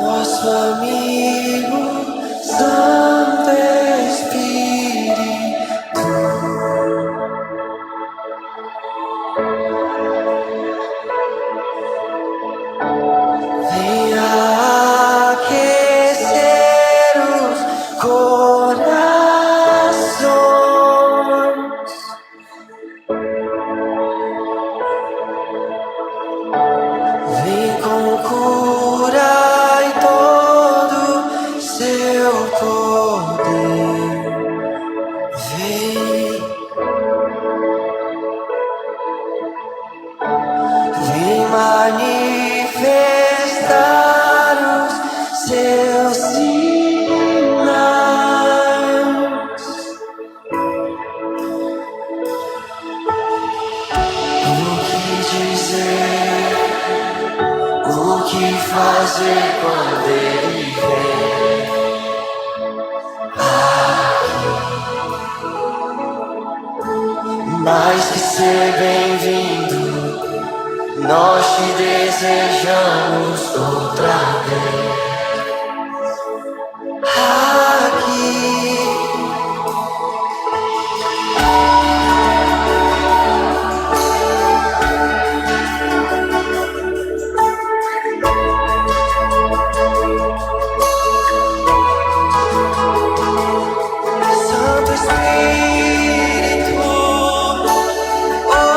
Nosso amigo Santo Espírito, venha aquecer os corações. Vem com cura e todo seu poder. Vem manifestar os seus sinais. O que dizer, o que fazer quando ele vem? Mais que ser bem-vindo, nós te desejamos outra vez aqui. Santo Espírito, oh,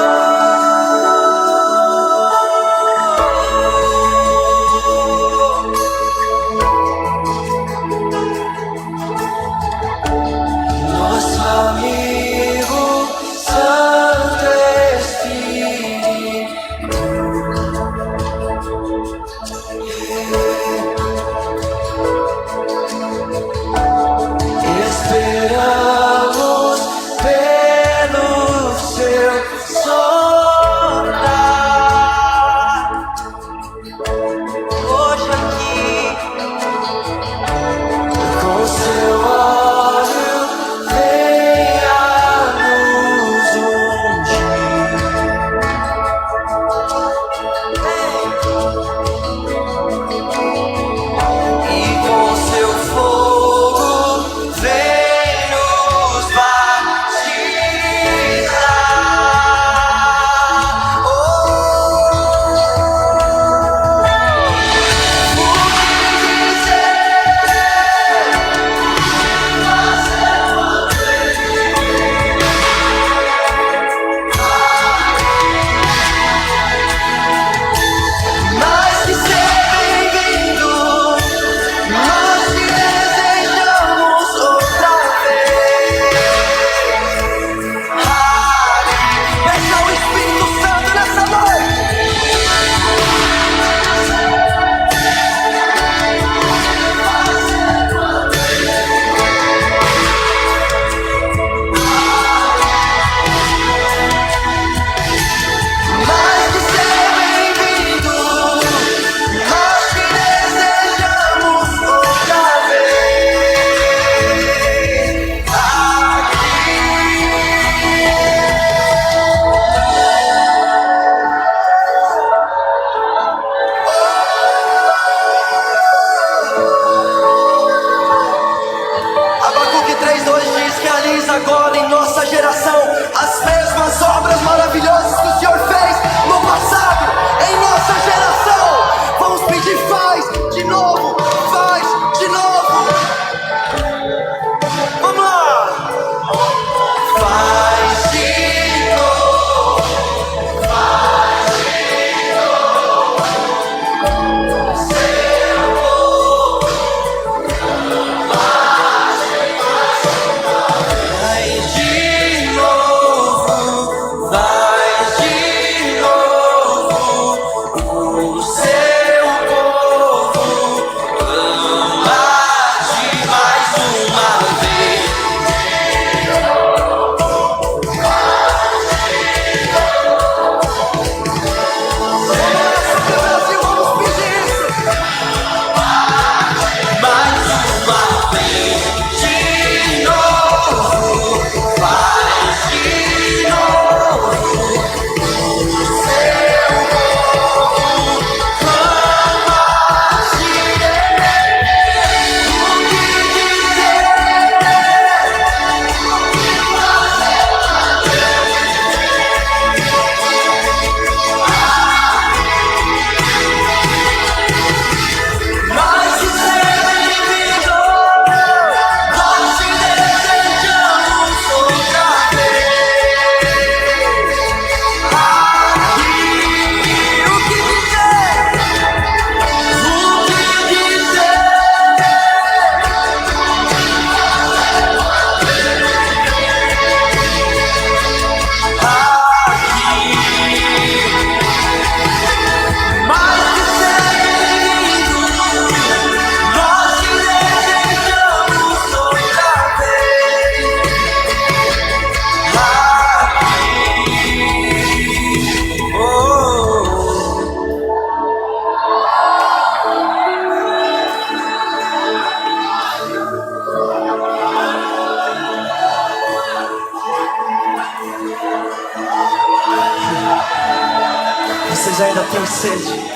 Vocês ainda têm sede?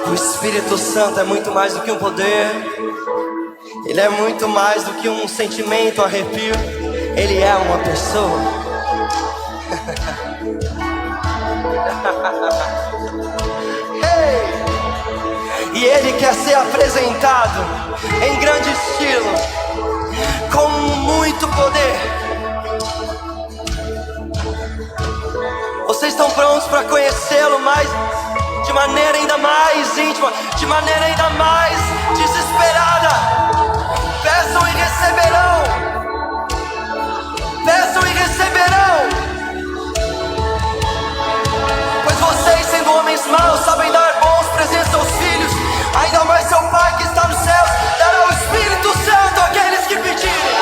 O Espírito Santo é muito mais do que um poder. Ele é muito mais do que um sentimento, um arrepio. Ele é uma pessoa. Hey! E Ele quer ser apresentado em grande estilo, com muito poder. Vocês estão prontos para conhecê-lo mais, de maneira ainda mais íntima, de maneira ainda mais desesperada? Peçam e receberão. Peçam e receberão. Pois vocês, sendo homens maus, sabem dar bons presentes aos filhos. Ainda mais seu Pai que está nos céus dará o Espírito Santo àqueles que pedirem.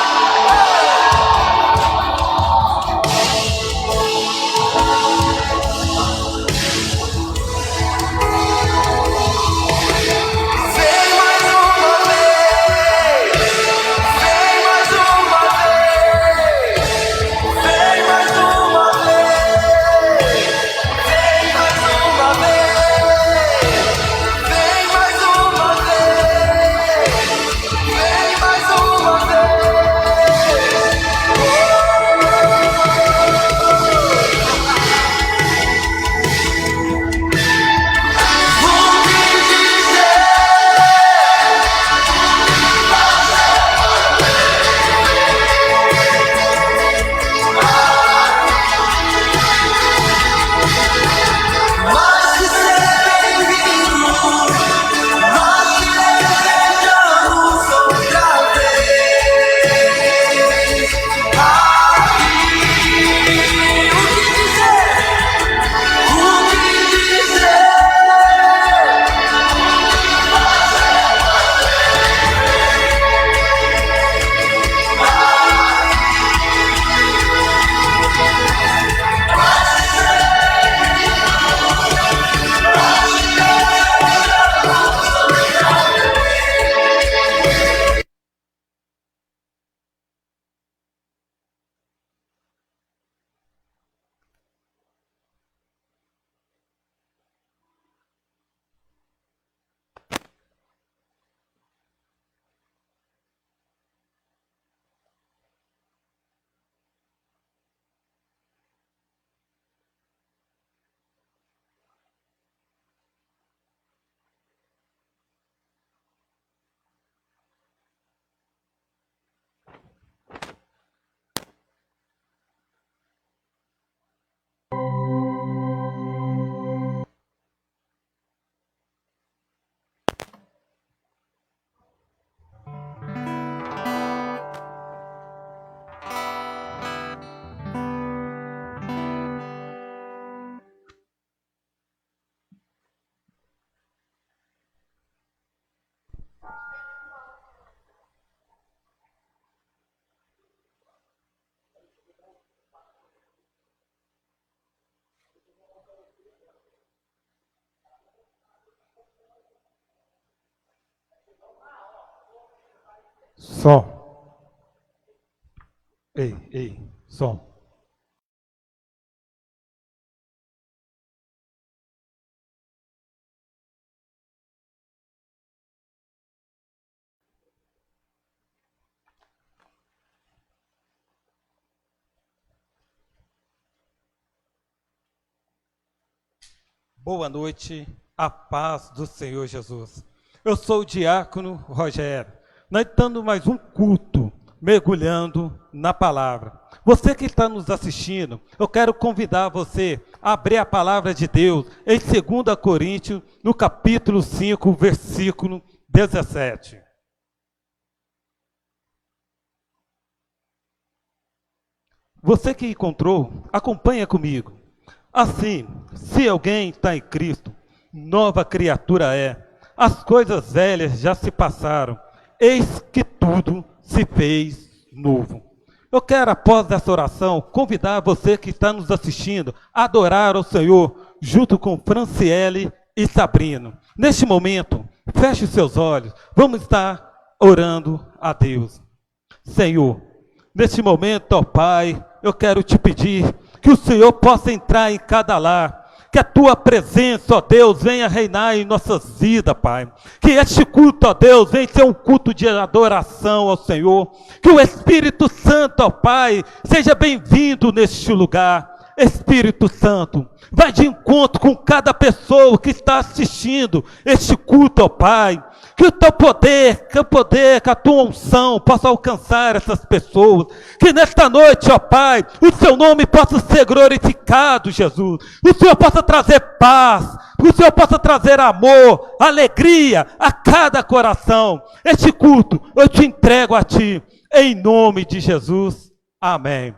Som. Ei, som. Boa noite, a paz do Senhor Jesus. Eu sou o diácono Rogério. Nós estamos mais um culto, mergulhando na palavra. Você que está nos assistindo, eu quero convidar você a abrir a palavra de Deus em 2 Coríntios, no capítulo 5, versículo 17. Você que encontrou, acompanha comigo. Assim, se alguém está em Cristo, nova criatura é. As coisas velhas já se passaram, eis que tudo se fez novo. Eu quero, após essa oração, convidar você que está nos assistindo a adorar ao Senhor, junto com Franciele e Sabrina. Neste momento, feche seus olhos, vamos estar orando a Deus. Senhor, Neste momento, ó Pai, eu quero te pedir que o Senhor possa entrar em cada lar, que a tua presença, ó Deus, venha reinar em nossas vidas, Pai. Que este culto, ó Deus, venha ser um culto de adoração ao Senhor. Que o Espírito Santo, ó Pai, seja bem-vindo neste lugar. Espírito Santo, vai de encontro com cada pessoa que está assistindo este culto, ó Pai. Que o teu poder, que a tua unção possa alcançar essas pessoas. Que nesta noite, ó Pai, o seu nome possa ser glorificado, Jesus. O Senhor possa trazer paz, o Senhor possa trazer amor, alegria a cada coração. Este culto eu te entrego a ti, em nome de Jesus. Amém.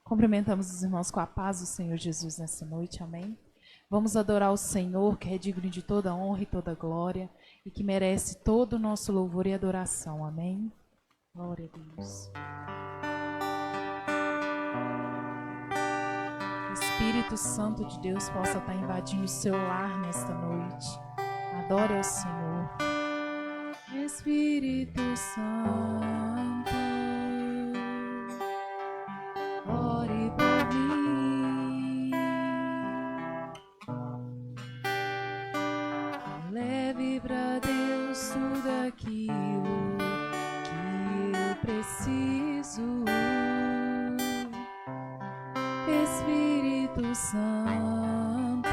Cumprimentamos os irmãos com a paz do Senhor Jesus nessa noite, amém? Vamos adorar o Senhor, que é digno de toda honra e toda glória, e que merece todo o nosso louvor e adoração, amém? Glória a Deus. O Espírito Santo de Deus possa estar invadindo o seu lar nesta noite. Adore ao Senhor. Espírito Santo, ore por mim, leve pra Deus tudo aquilo que eu preciso. Espírito Santo,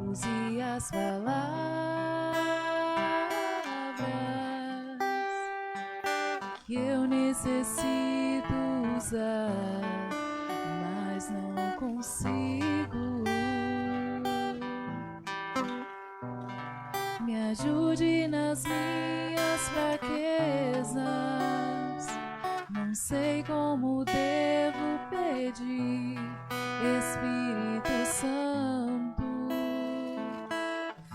use as palavras que eu necessito usar, mas não consigo. Me ajude nas minhas fraquezas, não sei como devo pedir. Espírito Santo,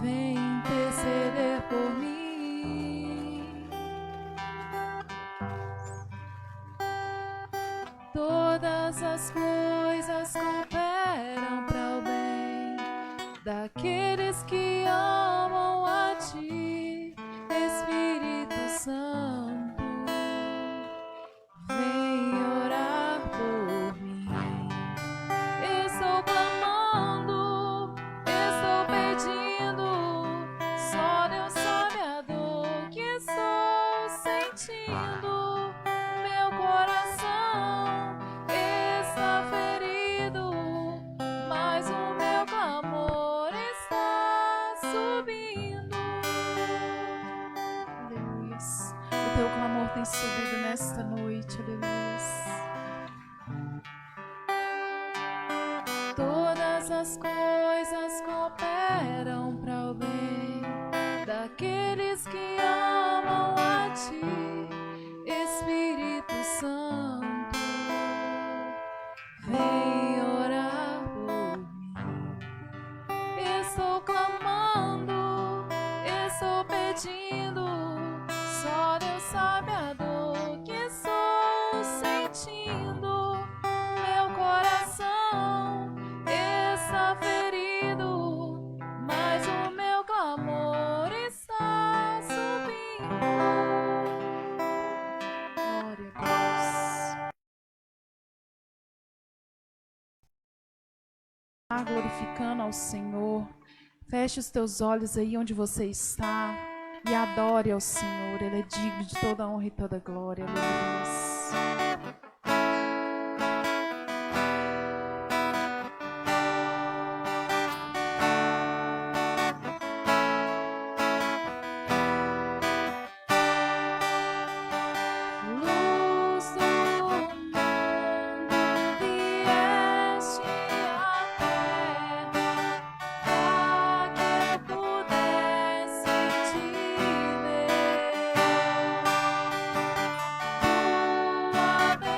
vem interceder por mim. Todas as coisas cooperam para o bem daqueles que amam a ti. Espírito Santo, vem orar por mim. Estou clamando, estou pedindo, só Deus sabe a dor que estou sentindo. Meu coração está ferido, mas o meu clamor está subindo. Aleluia. O teu clamor tem subido nesta noite, aleluia. Todas as coisas cooperam para o bem daqueles que amam a ti. Espírito Santo, vem orar por mim. Estou clamando, estou pedindo, só Deus sabe a dor que estou sentindo. Meu coração está ferido, mas o meu clamor está subindo. Glória a Deus. Glorificando ao Senhor. Feche os teus olhos aí onde você está e adore ao Senhor. Ele é digno de toda honra e toda glória. Aleluia. Luz do mundo, vieste à terra, para que eu pudesse te ver. Tua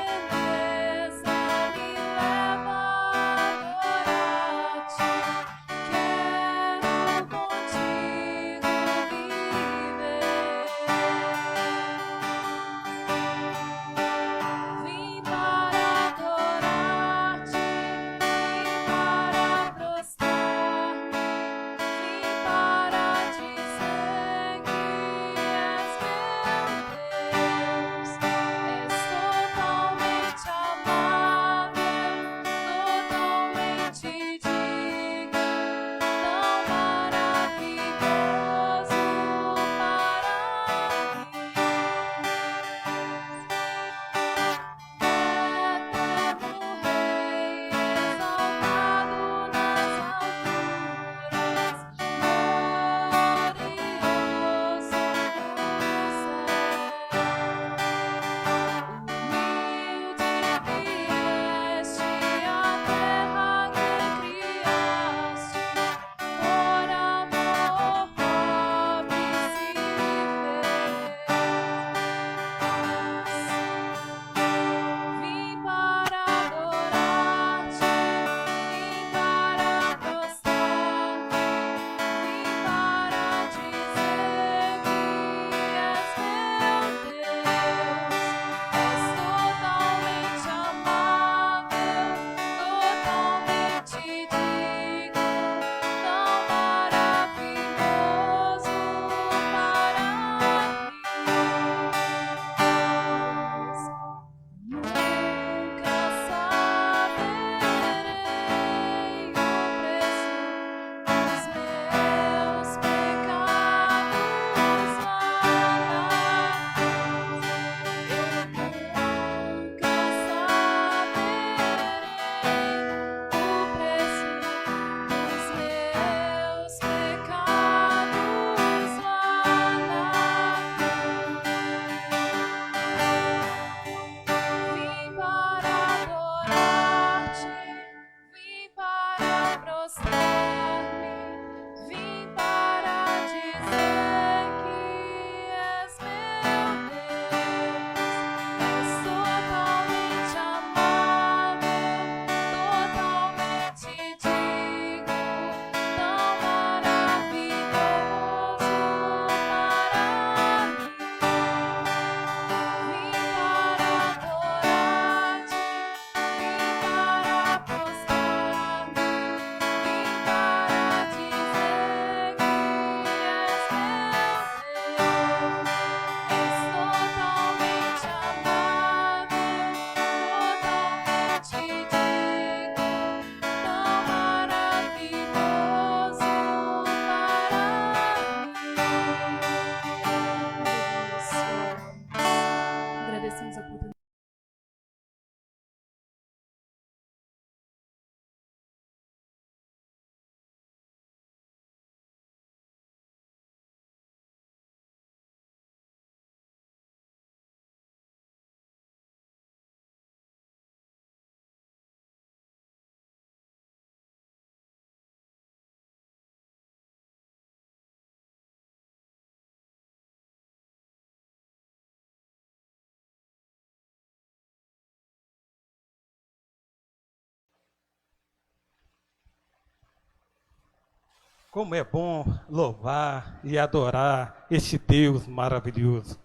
Como é bom louvar e adorar este Deus maravilhoso.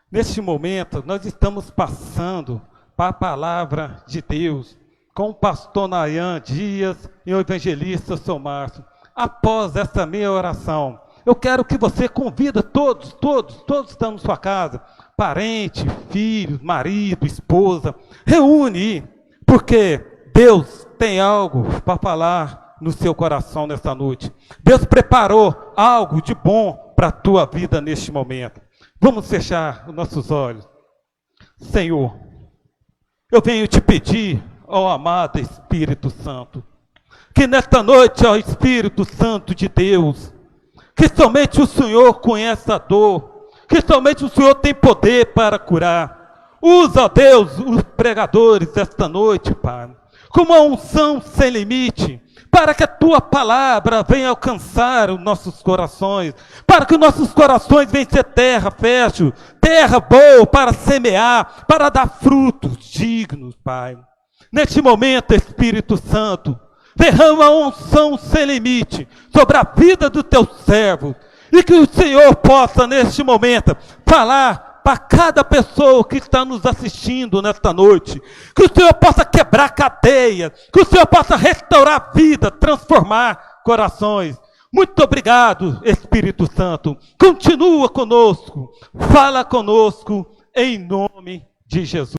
Neste momento, nós estamos passando para a palavra de Deus com o pastor Nayan Dias e o evangelista São Márcio. Após essa minha oração, eu quero que você convida todos estão na sua casa, parente, filhos, marido, esposa, reúne, porque Deus tem algo para falar no seu coração nesta noite. Deus preparou algo de bom para a tua vida neste momento. Vamos fechar os nossos olhos. Senhor, eu venho te pedir, ó amado Espírito Santo, que nesta noite, ó Espírito Santo de Deus, que somente o Senhor conhece a dor, que somente o Senhor tem poder para curar. Usa, ó Deus, os pregadores desta noite, Pai, com uma unção sem limite, para que a tua palavra venha alcançar os nossos corações, para que os nossos corações venham ser terra fértil, terra boa para semear, para dar frutos dignos, Pai. Neste momento, Espírito Santo, derrama a unção sem limite sobre a vida do teu servo, e que o Senhor possa, neste momento, falar para cada pessoa que está nos assistindo nesta noite, que o Senhor possa quebrar cadeias, que o Senhor possa restaurar a vida, transformar corações. Muito obrigado, Espírito Santo. Continua conosco, fala conosco, em nome de Jesus.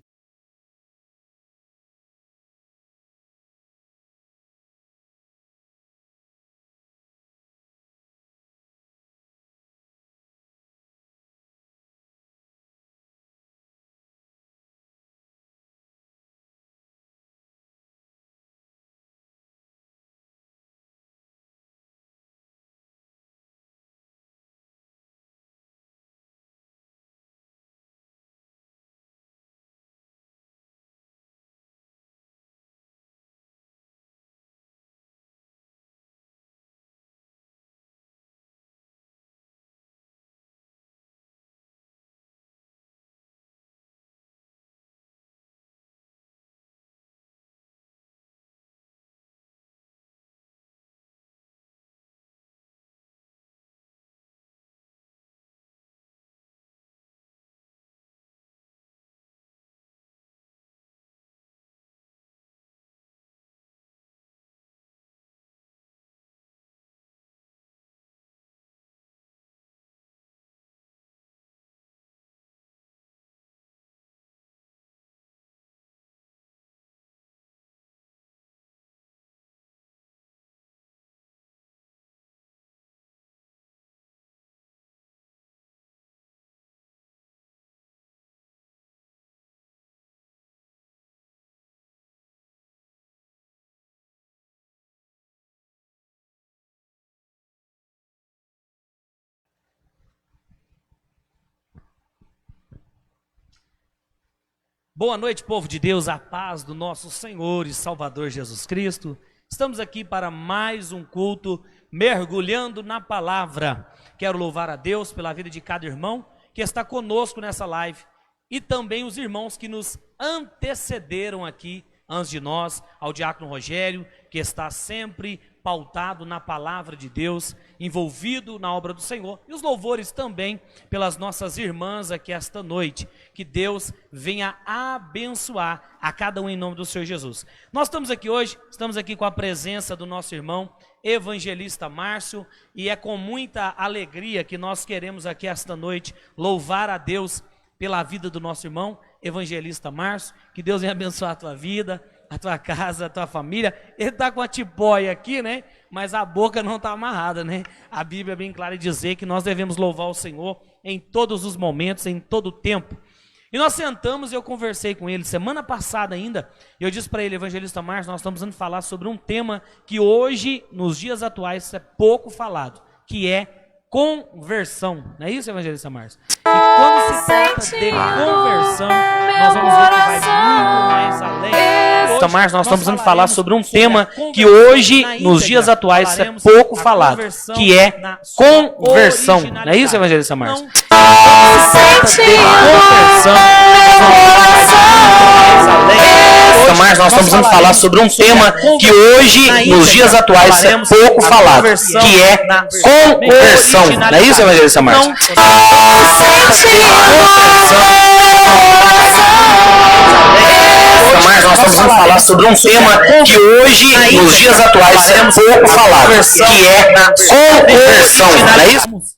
Boa noite, povo de Deus, a paz do nosso Senhor e Salvador Jesus Cristo. Estamos aqui para mais um culto, mergulhando na palavra. Quero louvar a Deus pela vida de cada irmão que está conosco nessa live e também os irmãos que nos antecederam aqui antes de nós, ao diácono Rogério, que está sempre pautado na palavra de Deus, envolvido na obra do Senhor, e os louvores também pelas nossas irmãs aqui esta noite. Que Deus venha abençoar a cada um em nome do Senhor Jesus. Nós estamos aqui hoje, estamos aqui com a presença do nosso irmão evangelista Márcio, e é com muita alegria que nós queremos aqui esta noite louvar a Deus pela vida do nosso irmão evangelista Márcio. Que Deus venha abençoar a tua vida, a tua casa, a tua família. Ele está com a tipóia aqui, né? Mas a boca não está amarrada, né? A Bíblia é bem clara em dizer que nós devemos louvar o Senhor em todos os momentos, em todo o tempo. E nós sentamos e eu conversei com ele semana passada ainda, e eu disse para ele: evangelista Márcio, nós estamos indo falar sobre um tema que hoje, nos dias atuais, é pouco falado, que é conversão. Não é isso, evangelista Márcio? E quando se trata de conversão, nós vamos ver que vai muito mais além. Então, Márcio, nós estamos indo falar sobre um tema que hoje, nos dias atuais, é pouco falado, que é conversão. Não é isso, evangelista Márcio? Quando se trata de conversão, nós vamos ver que vai muito mais além. Evangelista Márcio, nós estamos vamos falar sobre um tema que hoje, nos dias atuais, é pouco falado, que é conversão. Não é isso, Evangelista Márcio? Mas nós estamos vamos falar sobre um tema que hoje, nos dias atuais, é pouco falado, que é conversão. Não é isso?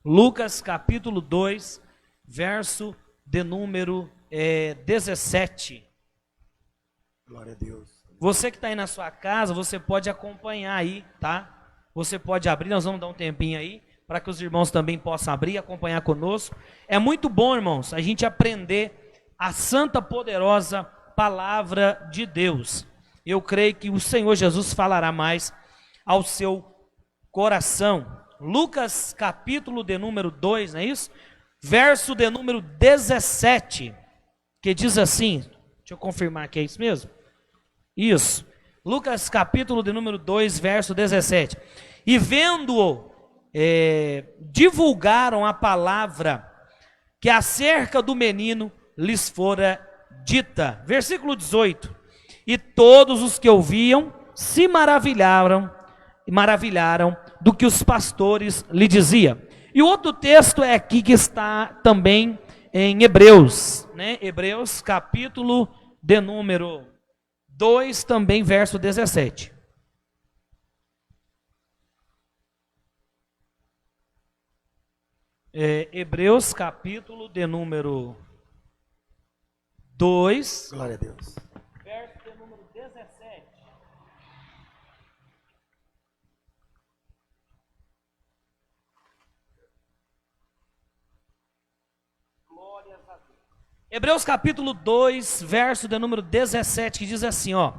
Lucas capítulo 2, verso de número 17. Glória a Deus. Você que está aí na sua casa, você pode acompanhar aí, tá? Você pode abrir, nós vamos dar um tempinho aí, para que os irmãos também possam abrir e acompanhar conosco. É muito bom, irmãos, a gente aprender a santa, poderosa palavra de Deus. Eu creio que o Senhor Jesus falará mais ao seu coração. Lucas capítulo de número 2, não é isso? Verso de número 17, que diz assim, deixa eu confirmar que é isso mesmo. Isso, Lucas capítulo de número 2, verso 17. E vendo-o, divulgaram a palavra que acerca do menino lhes fora dita. Versículo 18. E todos os que ouviam se maravilharam do que os pastores lhe diziam. E o outro texto é aqui que está também em Hebreus, né? Hebreus capítulo de número 2, também verso 17. Hebreus capítulo de número 2. Glória a Deus. Verso de número 17. Glórias a Deus. Hebreus capítulo 2, verso de número 17, que diz assim, ó: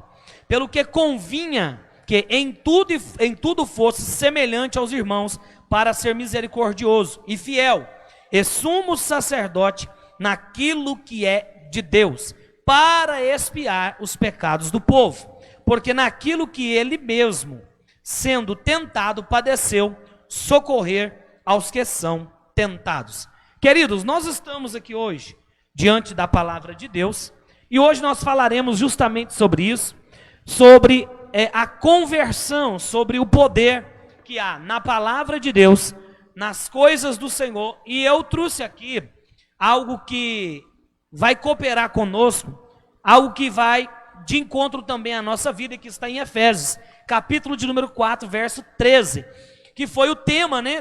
pelo que convinha que em tudo fosse semelhante aos irmãos, para ser misericordioso e fiel, e sumo sacerdote naquilo que é de Deus, para expiar os pecados do povo, porque naquilo que ele mesmo, sendo tentado, padeceu, socorrer aos que são tentados. Queridos, nós estamos aqui hoje diante da palavra de Deus, e hoje nós falaremos justamente sobre isso, sobre a conversão, sobre o poder que há na palavra de Deus, nas coisas do Senhor. E eu trouxe aqui algo que vai cooperar conosco, algo que vai de encontro também à nossa vida, que está em Efésios, capítulo de número 4, verso 13, que foi o tema, né,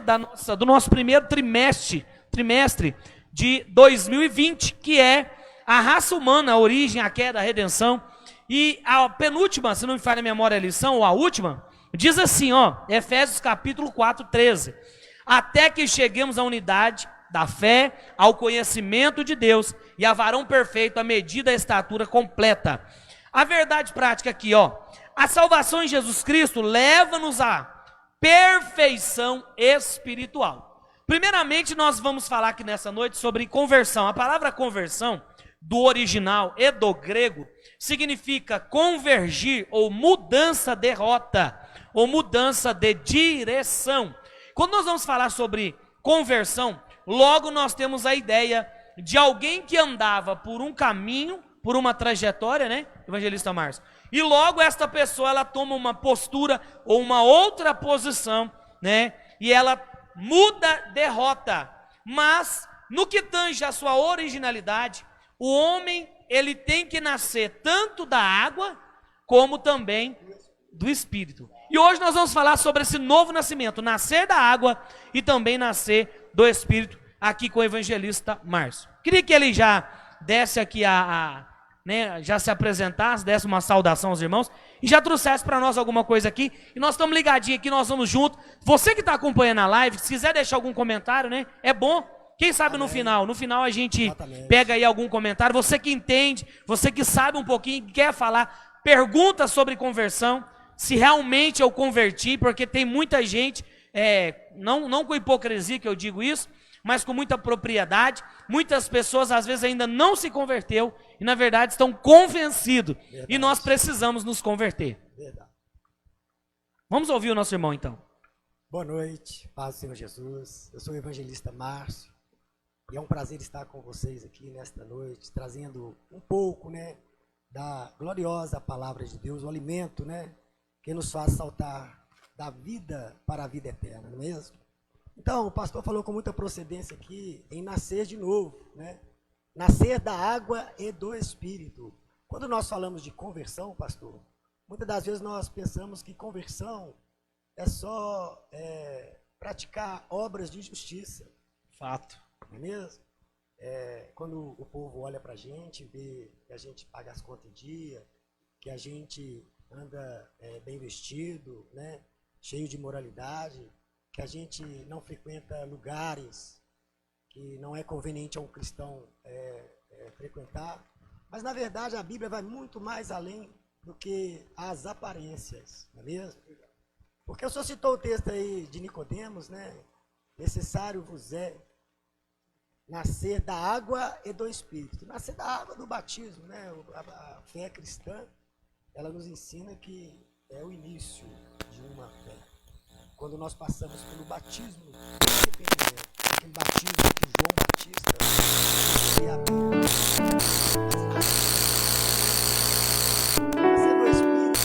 do nosso primeiro trimestre de 2020, que é a raça humana, a origem, a queda, a redenção. E a penúltima, se não me falha a memória, a lição, ou a última, diz assim, ó, Efésios capítulo 4, 13. Até que cheguemos à unidade da fé, ao conhecimento de Deus e a varão perfeito, à medida da estatura completa. A verdade prática aqui, ó, a salvação em Jesus Cristo leva-nos à perfeição espiritual. Primeiramente, nós vamos falar aqui nessa noite sobre conversão. A palavra conversão, do original e do grego, significa convergir ou mudança de rota, ou mudança de direção. Quando nós vamos falar sobre conversão, logo nós temos a ideia de alguém que andava por um caminho, por uma trajetória, né, Evangelista Márcio? E logo esta pessoa, ela toma uma postura ou uma outra posição, né, e ela muda de rota. Mas, no que tange a sua originalidade, o homem, ele tem que nascer tanto da água, como também do Espírito. E hoje nós vamos falar sobre esse novo nascimento, nascer da água e também nascer do Espírito, aqui com o Evangelista Márcio. Queria que ele já desse aqui né, já se apresentasse, desse uma saudação aos irmãos e já trouxesse para nós alguma coisa aqui. E nós estamos ligadinhos aqui, nós vamos juntos. Você que está acompanhando a live, se quiser deixar algum comentário, né, é bom. Quem sabe no final a gente pega aí algum comentário. Você que entende, você que sabe um pouquinho, quer falar, pergunta sobre conversão, se realmente eu converti, porque tem muita gente, não com hipocrisia que eu digo isso, mas com muita propriedade. Muitas pessoas às vezes ainda não se converteu e na verdade estão convencidos. E nós precisamos nos converter. Verdade. Vamos ouvir o nosso irmão então. Boa noite, paz do Senhor Jesus. Eu sou o evangelista Márcio e é um prazer estar com vocês aqui nesta noite, trazendo um pouco, né, da gloriosa palavra de Deus, o alimento, né, que nos faz saltar da vida para a vida eterna, não é mesmo? Então, o pastor falou com muita procedência aqui em nascer de novo, né? Nascer da água e do Espírito. Quando nós falamos de conversão, pastor, muitas das vezes nós pensamos que conversão é só praticar obras de justiça. Fato. Não é mesmo? Quando o povo olha para a gente, vê que a gente paga as contas em dia, que a gente anda bem vestido, né? Cheio de moralidade, que a gente não frequenta lugares que não é conveniente a um cristão frequentar. Mas, na verdade, a Bíblia vai muito mais além do que as aparências, não é mesmo? Porque o senhor citou o texto aí de Nicodemos, né? Necessário vos é nascer da água e do Espírito. Nascer da água do batismo, né? A fé cristã, ela nos ensina que é o início de uma fé. Quando nós passamos pelo batismo de arrependimento, aquele batismo que João Batista e a Bíblia. Nascer do Espírito.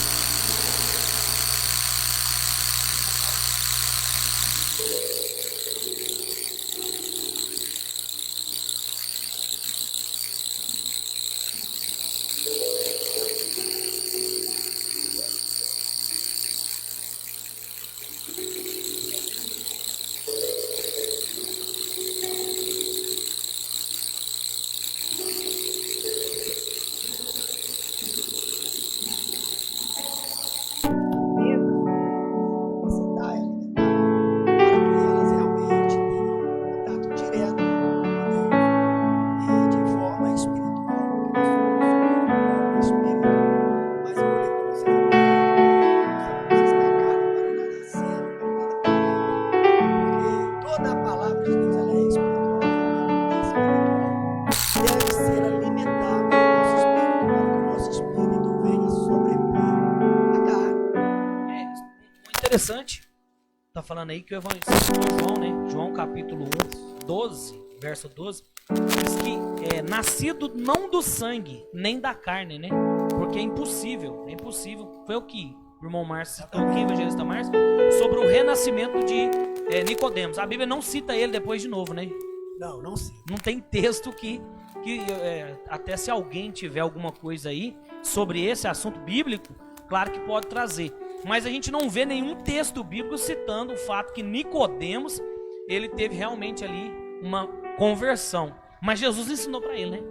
Interessante, tá falando aí que o evangelho João, né? João capítulo 1, 12, verso 12, diz que é nascido não do sangue, nem da carne, né? Porque é impossível. Foi o que o irmão Márcio citou aqui, o evangelista Márcio, sobre o renascimento de Nicodemos. A Bíblia não cita ele depois de novo, né? Não cita. Não tem texto que até se alguém tiver alguma coisa aí sobre esse assunto bíblico, claro que pode trazer. Mas a gente não vê nenhum texto bíblico citando o fato que Nicodemos, ele teve realmente ali uma conversão. Mas Jesus ensinou para ele, né?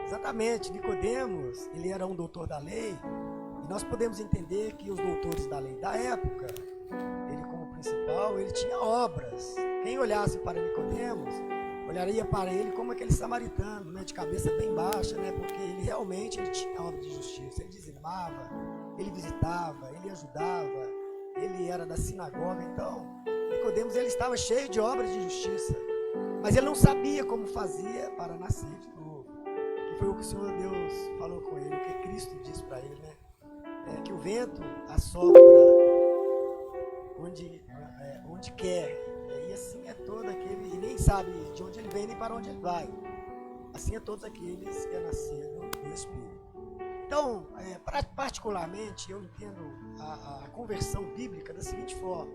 Exatamente. Nicodemos, ele era um doutor da lei. E nós podemos entender que os doutores da lei da época, ele como principal, ele tinha obras. Quem olhasse para Nicodemos, olharia para ele como aquele samaritano, né, de cabeça bem baixa, né? Porque ele realmente tinha obra de justiça. Ele dizimava, ele visitava, ele ajudava, ele era da sinagoga. Então, Nicodemos, ele estava cheio de obras de justiça, mas ele não sabia como fazia para nascer de novo. Que foi o que o Senhor Deus falou com ele, o que Cristo disse para ele, né? Que o vento assopra onde quer, e assim é todo aquele, e nem sabe de onde ele vem nem para onde ele vai. Assim é todos aqueles que é nascido do Espírito. Então, particularmente, eu entendo a conversão bíblica da seguinte forma,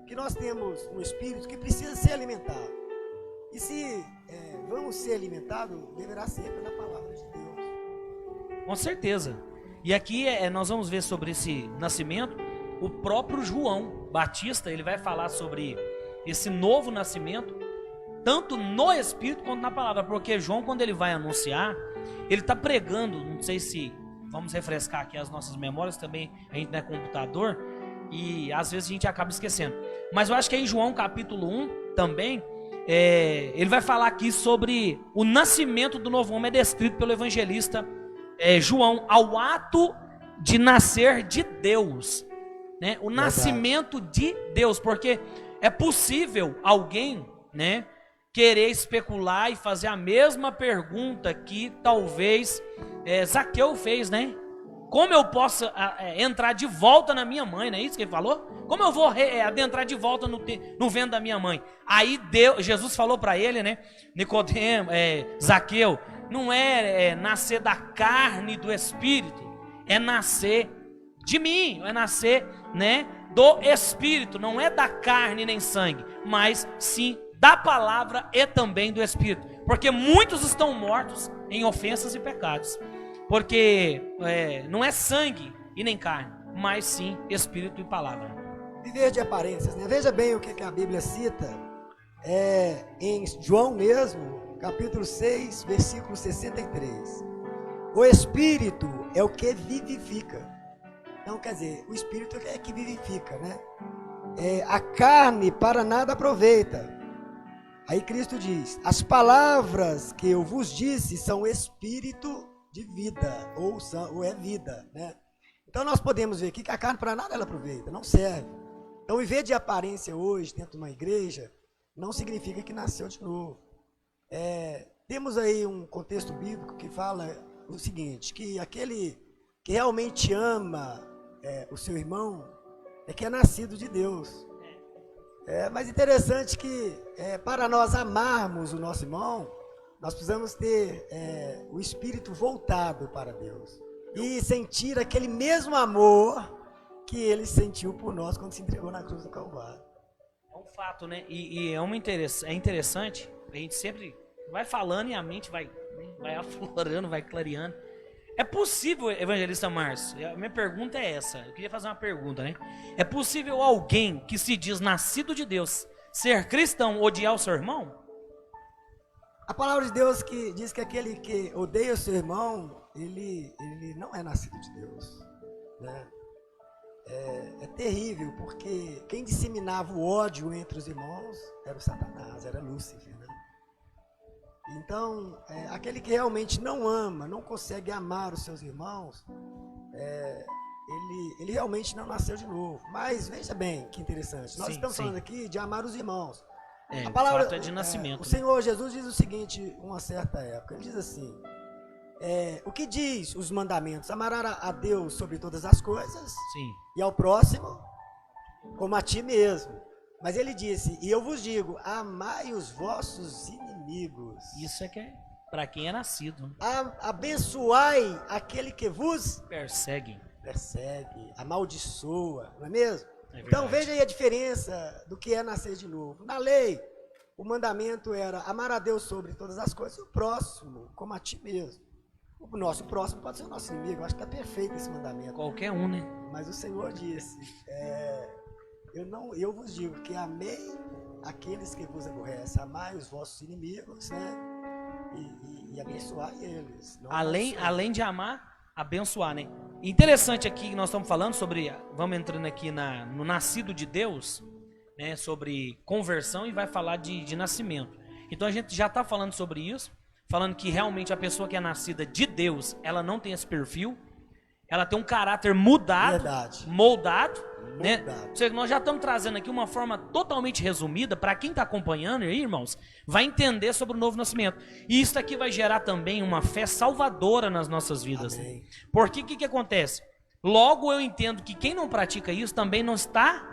que nós temos um Espírito que precisa ser alimentado. E se vamos ser alimentados, deverá ser pela palavra de Deus. Com certeza. E aqui nós vamos ver sobre esse nascimento. O próprio João Batista, ele vai falar sobre esse novo nascimento, tanto no Espírito quanto na palavra. Porque João, quando ele vai anunciar, ele está pregando, não sei se vamos refrescar aqui as nossas memórias, também a gente não é computador, e às vezes a gente acaba esquecendo. Mas eu acho que em João capítulo 1 também, ele vai falar aqui sobre o nascimento do novo homem, é descrito pelo evangelista João, ao ato de nascer de Deus, né? O nascimento de Deus, porque é possível alguém, né, querer especular e fazer a mesma pergunta que talvez Zaqueu fez, né? Como eu posso entrar de volta na minha mãe, não é isso que ele falou? Como eu vou adentrar de volta no ventre da minha mãe? Aí Jesus falou para ele, né? Nicodemo, Zaqueu, não é nascer da carne e do espírito, é nascer de mim, é nascer, né, do espírito, não é da carne nem sangue, mas sim da palavra e também do espírito, porque muitos estão mortos em ofensas e pecados, porque não é sangue e nem carne, mas sim espírito e palavra. Viver de aparências, né? Veja bem o que a Bíblia cita, em João mesmo, capítulo 6, versículo 63. O espírito é o que vivifica. Então, quer dizer, o espírito é que vivifica, né? A carne para nada aproveita. Aí Cristo diz: as palavras que eu vos disse são espírito de vida, ou é vida, né? Então nós podemos ver aqui que a carne para nada ela aproveita, não serve. Então viver de aparência hoje dentro de uma igreja não significa que nasceu de novo. Temos aí um contexto bíblico que fala o seguinte, que aquele que realmente ama o seu irmão é que é nascido de Deus. Mas interessante que para nós amarmos o nosso irmão, nós precisamos ter o espírito voltado para Deus e sentir aquele mesmo amor que ele sentiu por nós quando se entregou na cruz do Calvário. É um fato, né? E é interessante, a gente sempre vai falando e a mente vai aflorando, vai clareando. É possível, evangelista Márcio, a minha pergunta é essa, eu queria fazer uma pergunta, né? É possível alguém que se diz nascido de Deus, ser cristão, odiar o seu irmão? A palavra de Deus que diz que aquele que odeia o seu irmão, ele não é nascido de Deus, né? É terrível, porque quem disseminava o ódio entre os irmãos era o Satanás, era Lúcifer, né? Então, aquele que realmente não ama, não consegue amar os seus irmãos, ele realmente não nasceu de novo. Mas veja bem, que interessante, nós estamos falando aqui de amar os irmãos. A palavra, fato é de nascimento. O Senhor Jesus diz o seguinte, uma certa época, ele diz assim, o que diz os mandamentos? Amar a Deus sobre todas as coisas, sim, e ao próximo como a ti mesmo. Mas ele disse, e eu vos digo, amai os vossos inimigos. Isso é que é para quem é nascido. Abençoai aquele que vos persegue, amaldiçoa, não é mesmo? Então veja aí a diferença do que é nascer de novo. Na lei, o mandamento era amar a Deus sobre todas as coisas e o próximo como a ti mesmo. O nosso próximo pode ser o nosso inimigo, eu acho que está perfeito esse mandamento. Qualquer um, né? Mas o Senhor disse, eu vos digo que amei aqueles que vos aborrecem, amai os vossos inimigos, né? E abençoar eles. Além de amar, abençoar, né? Interessante aqui que nós estamos falando sobre, vamos entrando aqui no nascido de Deus, né? Sobre conversão e vai falar de nascimento. Então a gente já está falando sobre isso, falando que realmente a pessoa que é nascida de Deus, ela não tem esse perfil, ela tem um caráter mudado, moldado, né? Ou seja, nós já estamos trazendo aqui uma forma totalmente resumida, para quem está acompanhando aí, irmãos, vai entender sobre o novo nascimento. E isso aqui vai gerar também uma fé salvadora nas nossas vidas. Né? Porque o que acontece? Logo eu entendo que quem não pratica isso também não está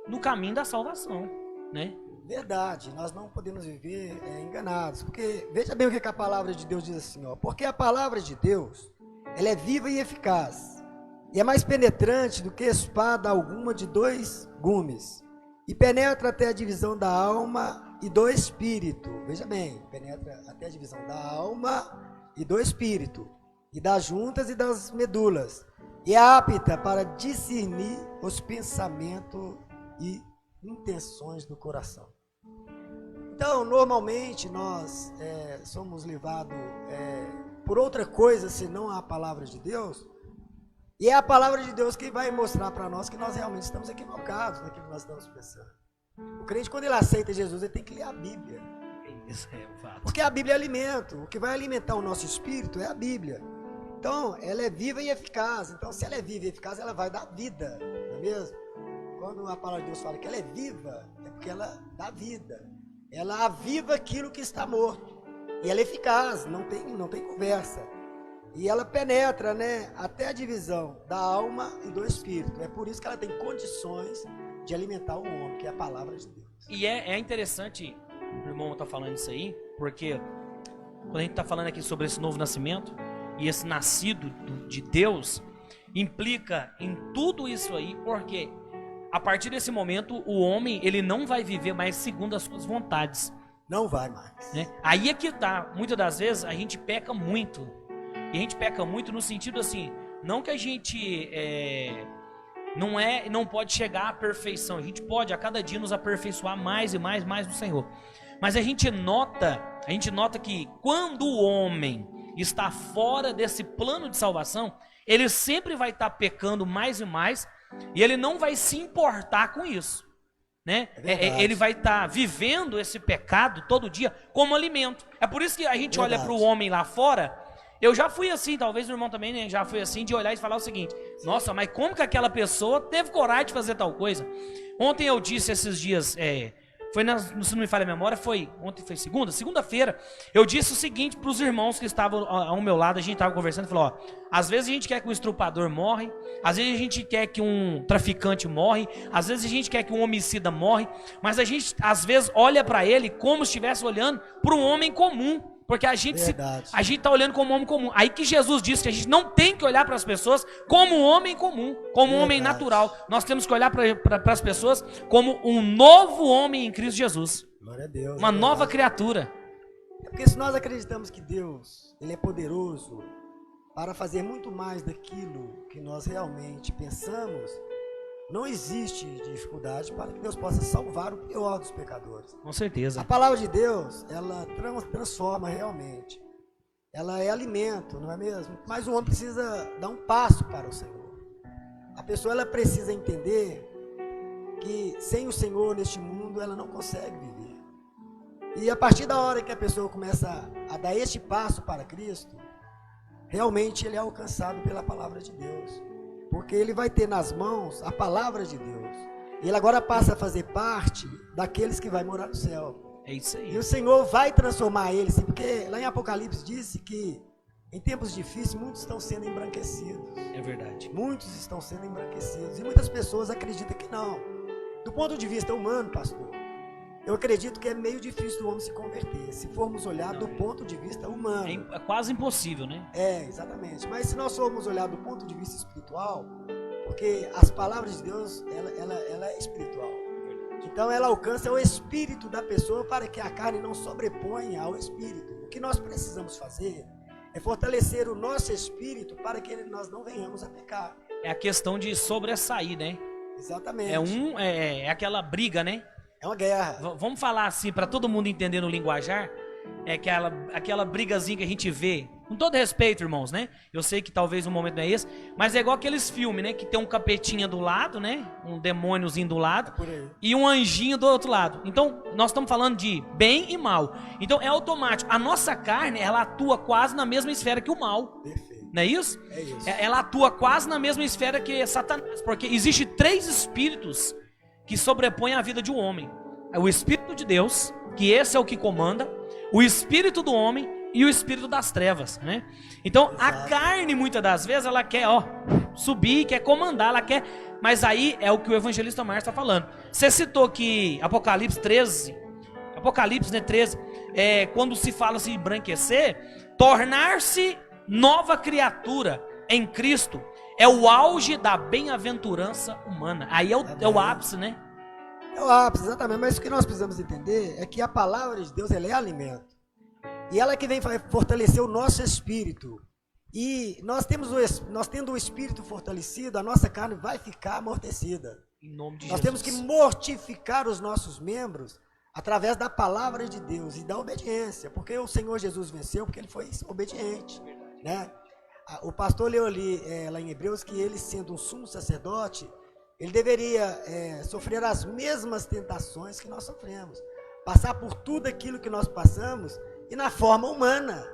no caminho da salvação, né? Verdade, nós não podemos viver enganados, porque veja bem o que a palavra de Deus diz assim, ó, porque a palavra de Deus, ela é viva e eficaz, e é mais penetrante do que espada alguma de 2 gumes, e penetra até a divisão da alma e do espírito, veja bem, penetra até a divisão da alma e do espírito, e das juntas e das medulas, e é apta para discernir os pensamentos e intenções do coração. Então, normalmente nós somos levados por outra coisa senão a palavra de Deus, e é a palavra de Deus que vai mostrar para nós que nós realmente estamos equivocados naquilo que nós estamos pensando. O crente, quando ele aceita Jesus, ele tem que ler a Bíblia. Isso é fato. Porque a Bíblia é alimento, o que vai alimentar o nosso espírito é a Bíblia. Então, ela é viva e eficaz. Então, se ela é viva e eficaz, ela vai dar vida, não é mesmo? Quando a palavra de Deus fala que ela é viva, é porque ela dá vida. Ela aviva aquilo que está morto. E ela é eficaz, não tem conversa. E ela penetra, né, até a divisão da alma e do espírito. É por isso que ela tem condições de alimentar o homem, que é a palavra de Deus. E é interessante, o irmão tá falando isso aí, porque quando a gente tá falando aqui sobre esse novo nascimento, e esse nascido de Deus, implica em tudo isso aí, porque a partir desse momento, o homem, ele não vai viver mais segundo as suas vontades. Não vai mais. Né? Aí é que tá, muitas das vezes a gente peca muito. E a gente peca muito no sentido assim, não que a gente não pode chegar à perfeição. A gente pode a cada dia nos aperfeiçoar mais e mais no Senhor. Mas a gente nota que quando o homem está fora desse plano de salvação, ele sempre vai estar pecando mais e mais, e ele não vai se importar com isso. Né? Ele vai estar vivendo esse pecado todo dia como alimento. É por isso que a gente olha para o homem lá fora. Eu já fui assim, talvez o irmão também, né, já foi assim, de olhar e falar o seguinte: nossa, mas como que aquela pessoa teve coragem de fazer tal coisa? Ontem eu disse esses dias, se não me falha a memória, ontem foi segunda-feira, eu disse o seguinte para os irmãos que estavam ao meu lado, a gente estava conversando, falou: ó, às vezes a gente quer que um estrupador morre, às vezes a gente quer que um traficante morre, às vezes a gente quer que um homicida morre, mas a gente às vezes olha para ele como se estivesse olhando para um homem comum. Porque a gente está olhando como um homem comum. Aí que Jesus disse que a gente não tem que olhar para as pessoas como um homem comum, como um homem natural. Nós temos que olhar para as pessoas como um novo homem em Cristo Jesus. Glória a Deus. Uma nova criatura. É porque se nós acreditamos que Deus, Ele é poderoso para fazer muito mais daquilo que nós realmente pensamos, não existe dificuldade para que Deus possa salvar o pior dos pecadores. Com certeza. A palavra de Deus, ela transforma realmente. Ela é alimento, não é mesmo? Mas o homem precisa dar um passo para o Senhor. A pessoa ela precisa entender que sem o Senhor neste mundo ela não consegue viver. E a partir da hora que a pessoa começa a dar este passo para Cristo, realmente ele é alcançado pela palavra de Deus. Porque ele vai ter nas mãos a palavra de Deus. E ele agora passa a fazer parte daqueles que vai morar no céu. É isso aí. E o Senhor vai transformar eles, porque lá em Apocalipse disse que em tempos difíceis muitos estão sendo embranquecidos. É verdade. Muitos estão sendo embranquecidos. E muitas pessoas acreditam que não. Do ponto de vista humano, pastor, eu acredito que é meio difícil do homem se converter, se formos olhar do ponto de vista humano. É quase impossível, né? É, exatamente. Mas se nós formos olhar do ponto de vista espiritual, porque as palavras de Deus, ela é espiritual. Então ela alcança o espírito da pessoa para que a carne não sobreponha ao espírito. O que nós precisamos fazer é fortalecer o nosso espírito para que nós não venhamos a pecar. É a questão de sobressair, né? Exatamente. É aquela briga, né? É uma guerra. Vamos falar assim, para todo mundo entender no linguajar, é aquela brigazinha que a gente vê, com todo respeito, irmãos, né? Eu sei que talvez o momento não é esse, mas é igual aqueles filmes, né? Que tem um capetinha do lado, né? Um demôniozinho do lado e um anjinho do outro lado. Então, nós estamos falando de bem e mal. Então, é automático. A nossa carne, ela atua quase na mesma esfera que o mal. Perfeito. Não é isso? É isso. Ela atua quase na mesma esfera que Satanás, porque existe 3 espíritos que sobrepõem a vida de um homem. É o Espírito de Deus, que esse é o que comanda, o Espírito do homem e o Espírito das trevas, né? Então, a carne, muitas das vezes, ela quer, subir, quer comandar, ela quer... Mas aí é o que o evangelista Márcio está falando. Você citou que Apocalipse 13, né, 13, quando se fala assim, embranquecer, tornar-se nova criatura em Cristo, é o auge da bem-aventurança humana. Aí é o ápice, né? É o ápice, exatamente. Mas o que nós precisamos entender é que a palavra de Deus, ela é alimento. E ela que vem fortalecer o nosso espírito. E nós tendo o espírito fortalecido, a nossa carne vai ficar amortecida. Em nome de Nós Jesus. temos que mortificar os nossos membros através da palavra de Deus e da obediência. Porque o Senhor Jesus venceu porque ele foi obediente, né? O pastor leu ali, lá em Hebreus, que ele, sendo um sumo sacerdote, ele deveria sofrer as mesmas tentações que nós sofremos, passar por tudo aquilo que nós passamos e na forma humana.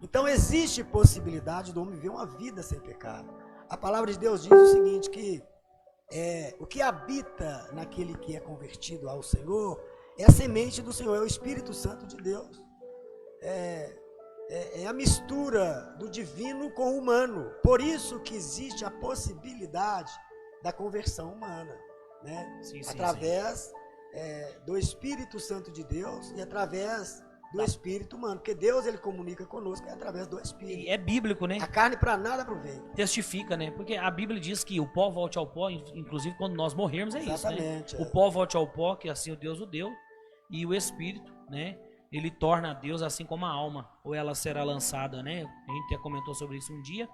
Então existe possibilidade do homem viver uma vida sem pecado. A palavra de Deus diz o seguinte, que o que habita naquele que é convertido ao Senhor é a semente do Senhor, é o Espírito Santo de Deus. é a mistura do divino com o humano. Por isso que existe a possibilidade da conversão humana, né? Sim, através do Espírito Santo de Deus e através do Espírito humano. Porque Deus, ele comunica conosco através do Espírito. E é bíblico, né? A carne para nada aproveita. Testifica, né? Porque a Bíblia diz que o pó volte ao pó, inclusive quando nós morrermos, é Exatamente, isso, né? O pó volte ao pó, que assim o Deus o deu, e o Espírito, né? Ele torna a Deus assim como a alma, ou ela será lançada, né? A gente até comentou sobre isso um dia.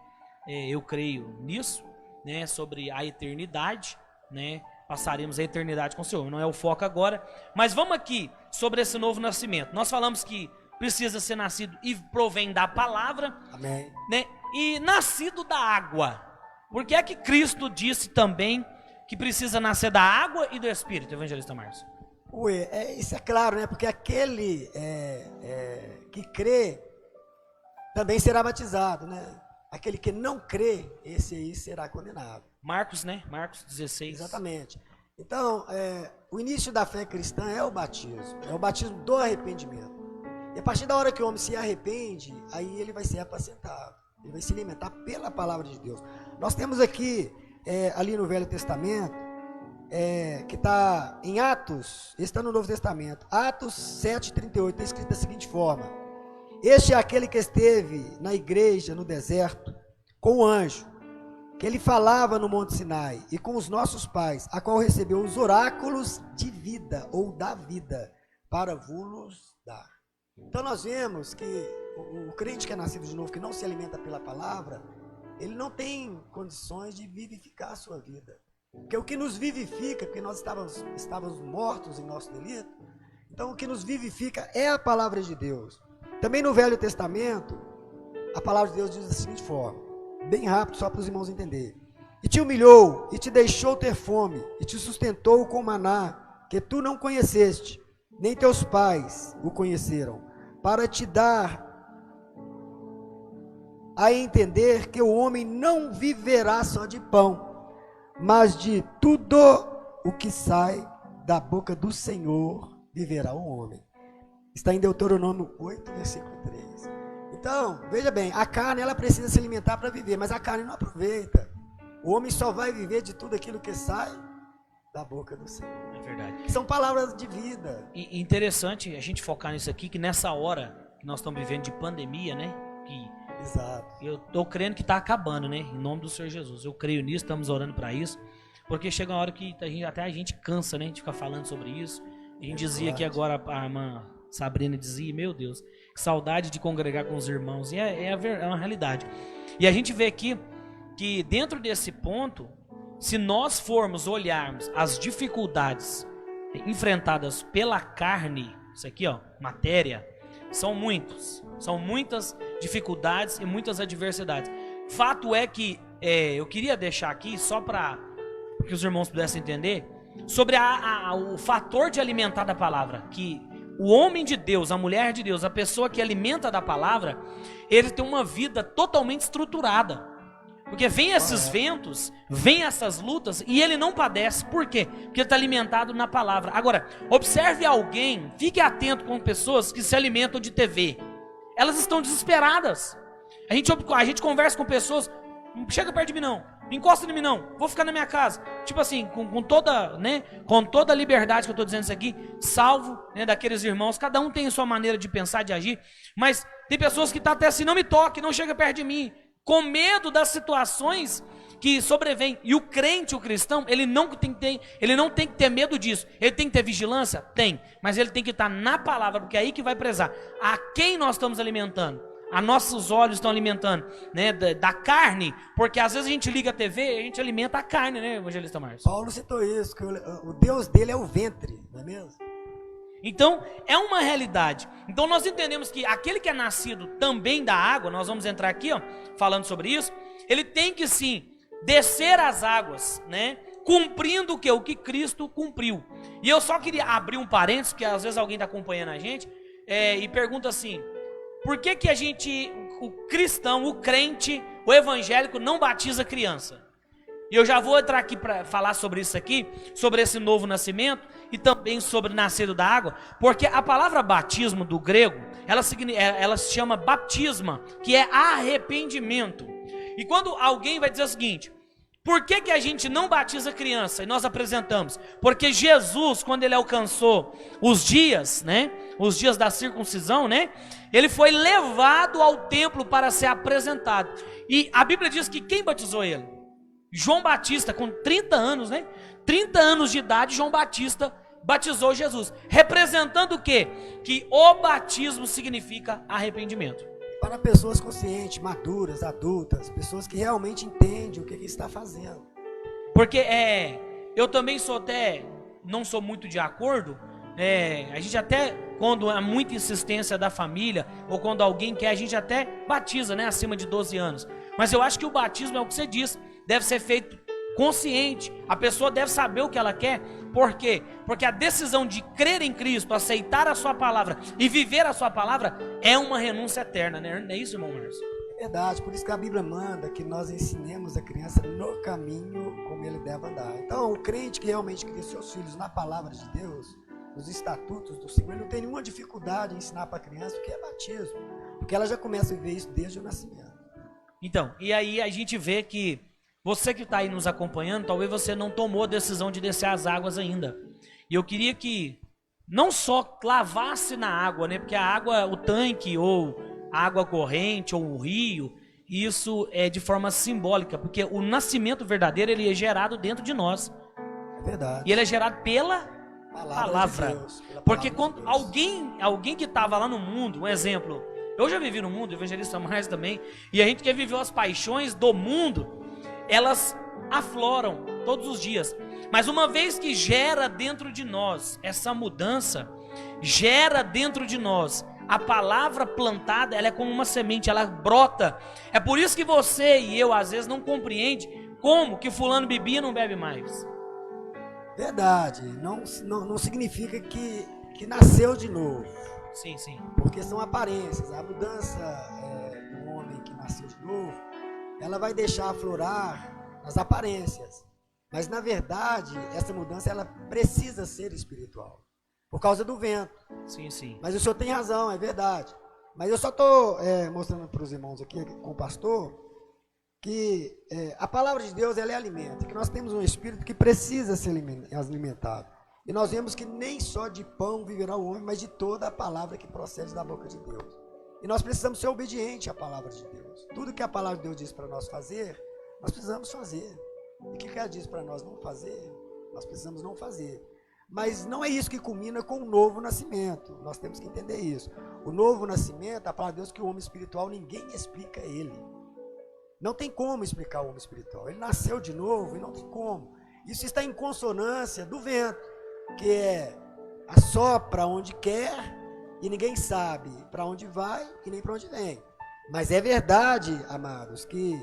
Eu creio nisso, né? Sobre a eternidade, né? Passaremos a eternidade com o Senhor. Não é o foco agora, mas vamos aqui sobre esse novo nascimento. Nós falamos que precisa ser nascido e provém da palavra. Amém. Né? E nascido da água. Porque é que Cristo disse também que precisa nascer da água e do Espírito, evangelista Márcio? Isso é claro, né? Porque aquele que crê também será batizado, né? Aquele que não crê, esse aí será condenado. Marcos, né? Marcos 16. Exatamente. Então, o início da fé cristã é o batismo do arrependimento. E a partir da hora que o homem se arrepende, aí ele vai ser apacentado, ele vai se alimentar pela palavra de Deus. Nós temos aqui, ali no Velho Testamento, que está em Atos, está no Novo Testamento, Atos 7,38, está escrito da seguinte forma: este é aquele que esteve na igreja no deserto com o anjo, que ele falava no Monte Sinai, e com os nossos pais, a qual recebeu os oráculos de vida, ou da vida, para vos dar. Então nós vemos que o crente que é nascido de novo, que não se alimenta pela palavra, ele não tem condições de vivificar a sua vida. Porque o que nos vivifica, porque nós estávamos mortos em nosso delito, então o que nos vivifica é a palavra de Deus. Também no Velho Testamento, a palavra de Deus diz da seguinte forma, bem rápido, só para os irmãos entenderem: e te humilhou, e te deixou ter fome, e te sustentou com maná, que tu não conheceste, nem teus pais o conheceram, para te dar a entender que o homem não viverá só de pão, mas de tudo o que sai da boca do Senhor viverá o homem. Está em Deuteronômio 8, versículo 3. Então, veja bem, a carne ela precisa se alimentar para viver, mas a carne não aproveita. O homem só vai viver de tudo aquilo que sai da boca do Senhor. É verdade. Que são palavras de vida. E interessante a gente focar nisso aqui, que nessa hora que nós estamos vivendo de pandemia, né? Exato. Eu estou crendo que está acabando, né? Em nome do Senhor Jesus. Eu creio nisso, estamos orando para isso. Porque chega uma hora que até a gente cansa, né? De ficar falando sobre isso. A gente dizia aqui agora, a irmã Sabrina dizia, meu Deus, que saudade de congregar com os irmãos. E é uma realidade. E a gente vê aqui que dentro desse ponto, se nós formos olharmos as dificuldades enfrentadas pela carne, isso aqui, ó, matéria, são muitas dificuldades e muitas adversidades. Fato é que eu queria deixar aqui, só para que os irmãos pudessem entender, sobre o fator de alimentar da palavra, que o homem de Deus, a mulher de Deus, a pessoa que alimenta da palavra, ele tem uma vida totalmente estruturada. Porque vem esses ventos, vem essas lutas e ele não padece. Por quê? Porque ele está alimentado na palavra. Agora, observe alguém, fique atento com pessoas que se alimentam de TV. Elas estão desesperadas. A gente conversa com pessoas, não chega perto de mim não encosta em mim não, vou ficar na minha casa. Tipo assim, com toda a liberdade que eu estou dizendo isso aqui, salvo, né, daqueles irmãos, cada um tem a sua maneira de pensar, de agir, mas tem pessoas que estão até assim, não me toque, não chega perto de mim, com medo das situações que sobrevêm. E o crente, o cristão, ele não tem que ter medo disso. Ele tem que ter vigilância? Tem, mas ele tem que estar na palavra, porque é aí que vai prezar. A quem nós estamos alimentando? A nossos olhos estão alimentando, né, da carne, porque às vezes a gente liga a TV e a gente alimenta a carne, né, evangelista Márcio? Paulo citou isso, que o Deus dele é o ventre, não é mesmo? Então, é uma realidade. Então nós entendemos que aquele que é nascido também da água, nós vamos entrar aqui, ó, falando sobre isso, ele tem que sim descer as águas, né, cumprindo o que Cristo cumpriu. E eu só queria abrir um parênteses, porque às vezes alguém está acompanhando a gente, e pergunta assim: por que o cristão, o crente, o evangélico não batiza criança? E eu já vou entrar aqui para falar sobre isso aqui, sobre esse novo nascimento, e também sobre nascido da água, porque a palavra batismo do grego, ela se chama baptisma, que é arrependimento. E quando alguém vai dizer o seguinte: por que a gente não batiza criança? E nós apresentamos, porque Jesus, quando ele alcançou os dias, né, os dias da circuncisão, né, ele foi levado ao templo para ser apresentado. E a Bíblia diz que quem batizou ele? João Batista, com 30 anos, né? 30 anos de idade, João Batista batizou Jesus. Representando o quê? Que o batismo significa arrependimento. Para pessoas conscientes, maduras, adultas, pessoas que realmente entendem o que está fazendo. Porque eu também não sou muito de acordo. A gente até, quando há muita insistência da família, ou quando alguém quer, a gente até batiza, né, acima de 12 anos. Mas eu acho que o batismo é o que você diz, deve ser feito consciente. A pessoa deve saber o que ela quer. Por quê? Porque a decisão de crer em Cristo, aceitar a sua palavra e viver a sua palavra é uma renúncia eterna, né? Não é isso, irmão Márcio? É verdade, por isso que a Bíblia manda que nós ensinemos a criança no caminho como ele deve andar. Então, o crente que realmente cria seus filhos na palavra de Deus, nos estatutos do Senhor, ele não tem nenhuma dificuldade em ensinar para a criança o que é batismo, porque ela já começa a viver isso desde o nascimento. Então, e aí a gente vê que você que está aí nos acompanhando, talvez você não tomou a decisão de descer as águas ainda. E eu queria que não só lavasse na água, né? Porque a água, o tanque, ou a água corrente, ou o rio, isso é de forma simbólica, porque o nascimento verdadeiro, ele é gerado dentro de nós. É verdade. E ele é gerado pela palavra. De Deus, porque palavra quando alguém que estava lá no mundo, um exemplo, eu já vivi no mundo, evangelista mais também, e a gente que viveu as paixões do mundo, elas afloram todos os dias. Mas uma vez que gera dentro de nós essa mudança, gera dentro de nós a palavra plantada, ela é como uma semente, ela brota. É por isso que você e eu às vezes não compreende como que fulano bebia e não bebe mais. Verdade, não significa que nasceu de novo. Sim, sim. Porque são aparências. A mudança do homem que nasceu de novo, ela vai deixar aflorar as aparências. Mas, na verdade, essa mudança ela precisa ser espiritual. Por causa do vento. Sim, sim. Mas o senhor tem razão, é verdade. Mas eu só estou mostrando para os irmãos aqui, com o pastor, que a palavra de Deus ela é alimento. Que nós temos um espírito que precisa ser alimentado. E nós vemos que nem só de pão viverá o homem, mas de toda a palavra que procede da boca de Deus. E nós precisamos ser obedientes à palavra de Deus. Tudo que a palavra de Deus diz para nós fazer, nós precisamos fazer. E o que ela diz para nós não fazer, nós precisamos não fazer. Mas não é isso que culmina com o novo nascimento. Nós temos que entender isso. O novo nascimento, a palavra de Deus, que o homem espiritual, ninguém explica ele. Não tem como explicar o homem espiritual. Ele nasceu de novo e não tem como. Isso está em consonância do vento, que assopra onde quer e ninguém sabe para onde vai e nem para onde vem. Mas é verdade, amados, que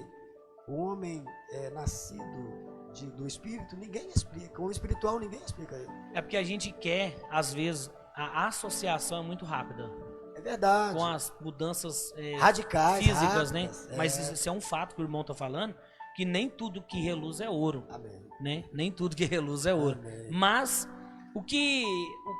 o homem nascido do Espírito, ninguém explica. O espiritual, ninguém explica ele. É porque a gente quer, às vezes, a associação é muito rápida. É verdade. Com as mudanças radicais, físicas, rápidas, né? Mas isso é um fato que o irmão está falando, que nem tudo que reluz é ouro. Amém. Né? Nem tudo que reluz é ouro. Amém. Mas o que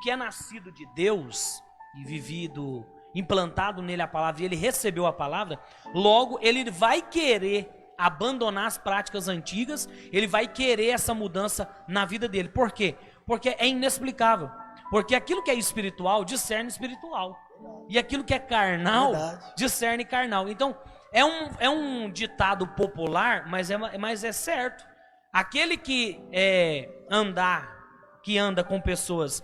é nascido de Deus e vivido, implantado nele a palavra, e ele recebeu a palavra, logo ele vai querer abandonar as práticas antigas, ele vai querer essa mudança na vida dele. Por quê? Porque é inexplicável. Porque aquilo que é espiritual, discerne espiritual. E aquilo que é carnal, discerne carnal. Então, é um ditado popular, mas é certo. Aquele que anda com pessoas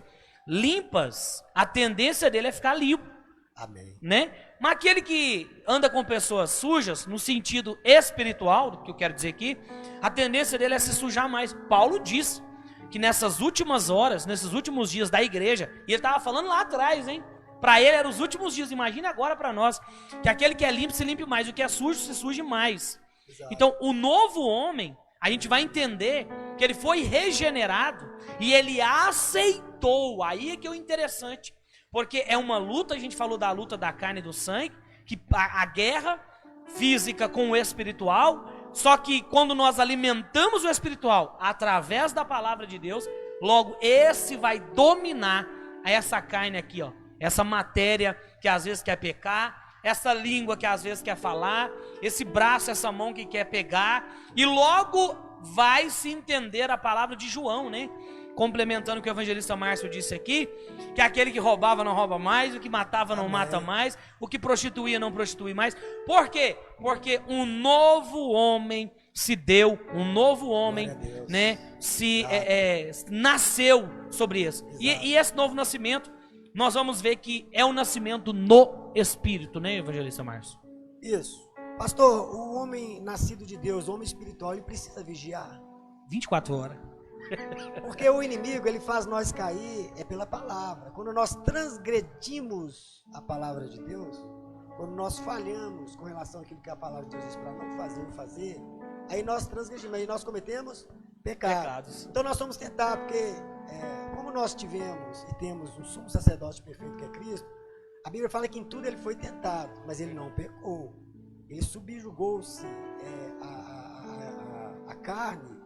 limpas, a tendência dele é ficar limpo. Amém. Né? Mas aquele que anda com pessoas sujas, no sentido espiritual, do que eu quero dizer aqui, a tendência dele é se sujar mais. Paulo diz que nessas últimas horas, nesses últimos dias da igreja, e ele estava falando lá atrás, hein? Para ele eram os últimos dias, imagine agora para nós, que aquele que é limpo se limpe mais, o que é sujo se suje mais. Exato. Então, o novo homem, a gente vai entender que ele foi regenerado e ele aceitou. Aí é que é o interessante. Porque é uma luta, a gente falou da luta da carne e do sangue, que a guerra física com o espiritual, só que quando nós alimentamos o espiritual através da palavra de Deus, Logo, esse vai dominar essa carne aqui, ó. Essa matéria que às vezes quer pecar, essa língua que às vezes quer falar, esse braço, essa mão que quer pegar, e logo vai se entender a palavra de João, né? Complementando o que o evangelista Márcio disse aqui, que aquele que roubava não rouba mais, o que matava não mata mais, o que prostituía não prostitui mais. Por quê? Porque um novo homem se deu, um novo homem, né, nasceu sobre isso. E esse novo nascimento, nós vamos ver que é um nascimento no Espírito, né, evangelista Márcio? Isso. Pastor, o homem nascido de Deus, o homem espiritual, ele precisa vigiar. 24 horas. Porque o inimigo, ele faz nós cair pela palavra. Quando nós transgredimos a palavra de Deus, quando nós falhamos com relação àquilo que a palavra de Deus diz para não fazer ou fazer, aí nós transgredimos, aí nós cometemos pecados. Então nós somos tentados, porque como nós tivemos e temos um sumo sacerdote perfeito que é Cristo, a Bíblia fala que em tudo ele foi tentado, mas ele não pecou. Ele subjugou-se a carne,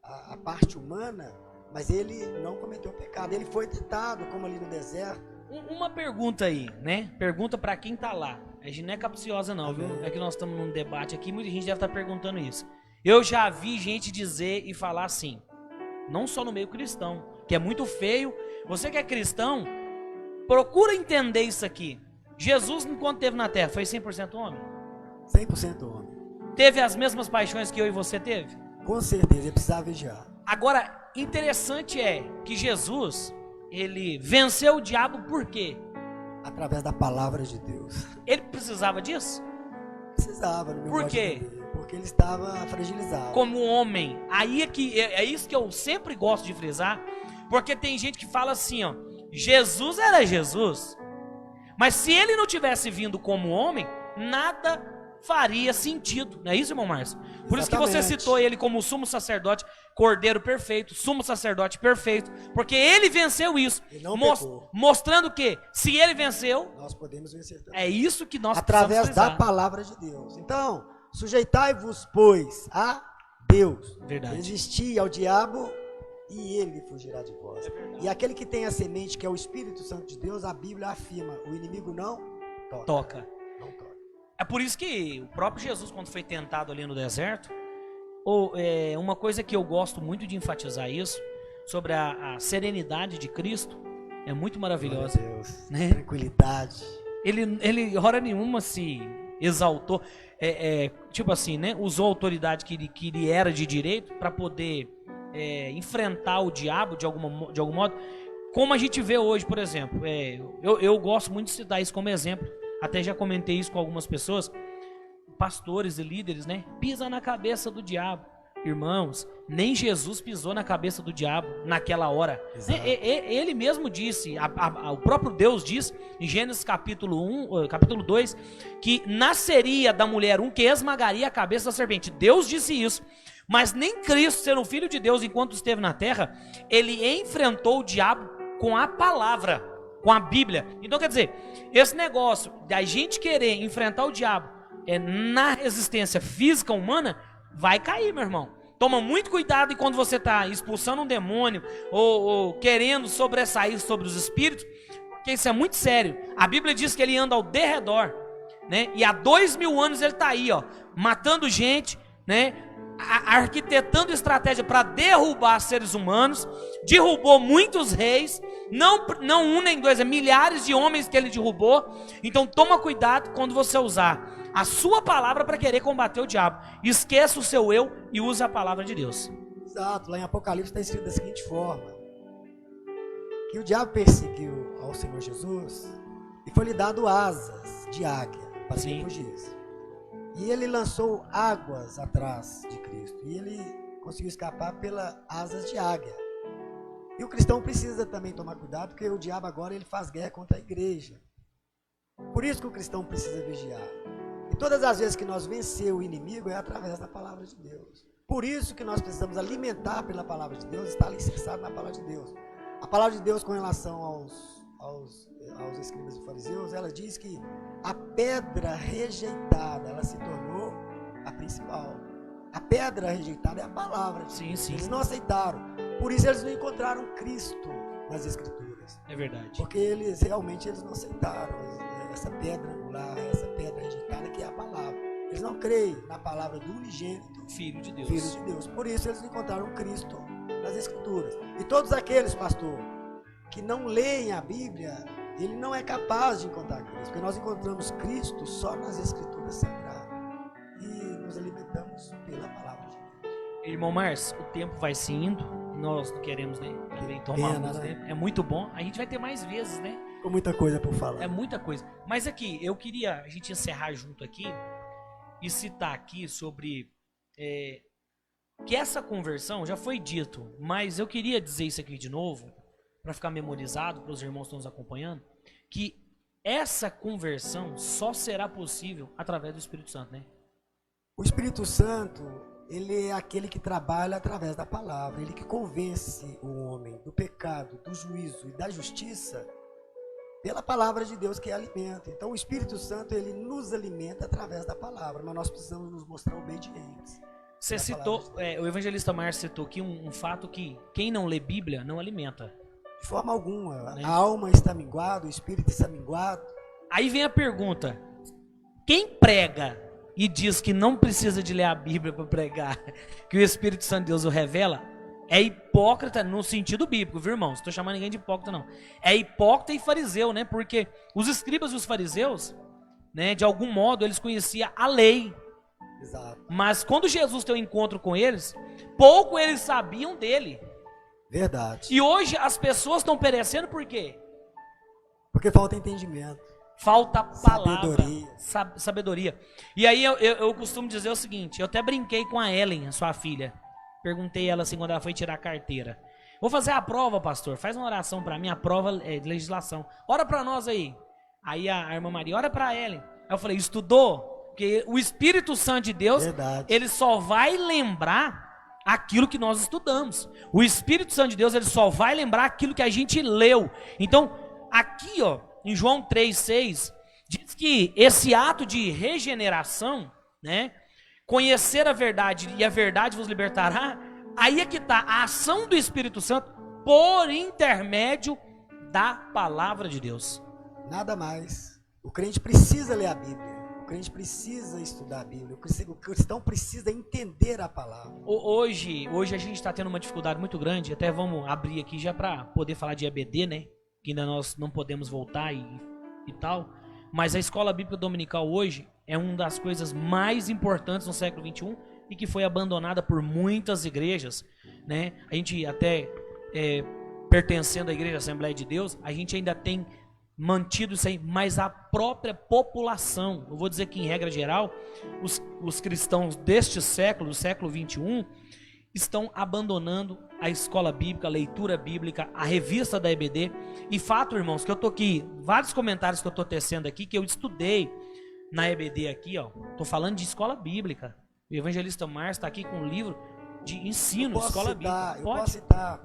a parte humana, mas ele não cometeu pecado. Ele foi tentado, como ali no deserto. Uma pergunta aí, né? Pergunta para quem tá lá. A gente não é capciosa não, viu? É que nós estamos num debate aqui, muita gente deve estar perguntando isso. Eu já vi gente dizer e falar assim, não só no meio cristão, que é muito feio. Você que é cristão, procura entender isso aqui. Jesus, enquanto esteve na terra, foi 100% homem? 100% homem. Teve as mesmas paixões que eu e você teve? Com certeza, ele precisava vigiar. Agora, interessante é que Jesus, ele venceu o diabo por quê? Através da palavra de Deus. Ele precisava disso? Precisava. No meu por quê? Porque ele estava fragilizado. Como homem. Aí é isso que eu sempre gosto de frisar, porque tem gente que fala assim, ó, Jesus era Jesus, mas se ele não tivesse vindo como homem, nada faria sentido, não é isso, irmão Márcio? Por isso que você citou ele como sumo sacerdote, cordeiro perfeito, sumo sacerdote perfeito, porque ele venceu isso, mostrando que se ele venceu, nós podemos vencer também. É isso que nós através da palavra de Deus. Então, sujeitai-vos, pois, a Deus. Verdade. Resistir ao diabo e ele fugirá de vós. E aquele que tem a semente, que é o Espírito Santo de Deus, a Bíblia afirma, o inimigo não toca. Não toca. É por isso que o próprio Jesus, quando foi tentado ali no deserto, uma coisa que eu gosto muito de enfatizar isso, sobre a serenidade de Cristo, é muito maravilhosa. Meu Deus, né? Tranquilidade. Ele, hora nenhuma, se exaltou, tipo assim, né? Usou a autoridade que ele era de direito para poder enfrentar o diabo de algum modo, como a gente vê hoje, por exemplo. Eu gosto muito de citar isso como exemplo. Até já comentei isso com algumas pessoas, pastores e líderes, né? Pisa na cabeça do diabo. Irmãos, nem Jesus pisou na cabeça do diabo naquela hora. Ele mesmo disse, o próprio Deus diz em Gênesis capítulo 2, que nasceria da mulher um que esmagaria a cabeça da serpente. Deus disse isso. Mas nem Cristo, sendo o Filho de Deus, enquanto esteve na terra, ele enfrentou o diabo com a palavra, com a Bíblia. Então, quer dizer, esse negócio da gente querer enfrentar o diabo na resistência física humana, vai cair, meu irmão. Toma muito cuidado e quando você está expulsando um demônio ou querendo sobressair sobre os espíritos, porque isso é muito sério. A Bíblia diz que ele anda ao derredor, né? E há 2000 anos ele está aí, ó, matando gente, né? Arquitetando estratégia para derrubar seres humanos, derrubou muitos reis, não um nem dois, milhares de homens que ele derrubou. Então toma cuidado quando você usar a sua palavra para querer combater o diabo. Esqueça o seu eu e use a palavra de Deus. Exato, lá em Apocalipse está escrito da seguinte forma, que o diabo perseguiu ao Senhor Jesus e foi-lhe dado asas de águia para que ele fugisse. E ele lançou águas atrás de Cristo. E ele conseguiu escapar pelas asas de águia. E o cristão precisa também tomar cuidado, porque o diabo agora ele faz guerra contra a igreja. Por isso que o cristão precisa vigiar. E todas as vezes que nós vencemos o inimigo é através da palavra de Deus. Por isso que nós precisamos alimentar pela palavra de Deus, estar alicerçado na palavra de Deus. A palavra de Deus com relação aos escribas e fariseus, ela diz que a pedra rejeitada, ela se tornou a principal. A pedra rejeitada é a palavra. Sim. Eles não aceitaram. Por isso eles não encontraram Cristo nas Escrituras. É verdade. Porque eles realmente não aceitaram essa pedra angular, essa pedra rejeitada que é a palavra. Eles não creem na palavra do unigênito, Filho de Deus. Filho de Deus. Por isso eles não encontraram Cristo nas Escrituras. E todos aqueles, pastor, que não leem a Bíblia, ele não é capaz de encontrar Cristo. Porque nós encontramos Cristo só nas Escrituras Sagradas. E nos alimentamos pela palavra de Deus. Irmão Márcio, o tempo vai se indo. Nós não queremos, né, também tomar muito tempo. É muito bom. A gente vai ter mais vezes, né? Com muita coisa por falar. É muita coisa. Mas aqui, eu queria a gente encerrar junto aqui e citar aqui sobre que essa conversão já foi dito, mas eu queria dizer isso aqui de novo, para ficar memorizado para os irmãos que estão nos acompanhando, que essa conversão só será possível através do Espírito Santo, né? O Espírito Santo, ele é aquele que trabalha através da palavra, ele que convence o homem do pecado, do juízo e da justiça pela palavra de Deus que alimenta. Então o Espírito Santo, ele nos alimenta através da palavra, mas nós precisamos nos mostrar obedientes. Você citou, o evangelista Márcio citou aqui um fato que quem não lê Bíblia não alimenta. De forma alguma, Né? a alma está minguada, o espírito está minguado. Aí vem a pergunta, quem prega e diz que não precisa de ler a Bíblia para pregar, que o Espírito Santo de Deus o revela, é hipócrita no sentido bíblico, viu, irmãos? Não estou chamando ninguém de hipócrita, não. É hipócrita e fariseu, né? Porque os escribas e os fariseus, né, de algum modo, eles conheciam a lei. Exato. Mas quando Jesus teve um encontro com eles, pouco eles sabiam dele. Verdade. E hoje as pessoas estão perecendo por quê? Porque falta entendimento. Falta palavra, Sabedoria. sabedoria. E aí eu costumo dizer o seguinte, eu até brinquei com a Ellen, a sua filha. Perguntei ela assim quando ela foi tirar a carteira. Vou fazer a prova, pastor. Faz uma oração para mim, a prova é de legislação. Ora para nós aí. Aí a irmã Maria, ora para Ellen. Aí eu falei, estudou? Porque o Espírito Santo de Deus, Verdade. ele só vai lembrar aquilo que nós estudamos. O Espírito Santo de Deus, ele só vai lembrar aquilo que a gente leu. Então, aqui, ó, em João 3,6, diz que esse ato de regeneração, né, conhecer a verdade e a verdade vos libertará, aí é que está a ação do Espírito Santo por intermédio da palavra de Deus. Nada mais. O crente precisa ler a Bíblia. O crente precisa estudar a Bíblia. O cristão precisa entender a palavra. Hoje a gente está tendo uma dificuldade muito grande. Até vamos abrir aqui já para poder falar de EBD, né? Que ainda nós não podemos voltar e tal. Mas a escola bíblica dominical hoje é uma das coisas mais importantes no século XXI e que foi abandonada por muitas igrejas, né? A gente até pertencendo à Igreja Assembleia de Deus, a gente ainda tem mantido isso aí, mas a própria população, eu vou dizer que em regra geral, os cristãos deste século, do século XXI, estão abandonando a escola bíblica, a leitura bíblica, a revista da EBD. E fato, irmãos, que eu tô aqui, vários comentários que eu tô tecendo aqui, que eu estudei na EBD aqui, ó, tô falando de escola bíblica. O evangelista Márcio está aqui com um livro de ensino, escola bíblica. Eu posso citar,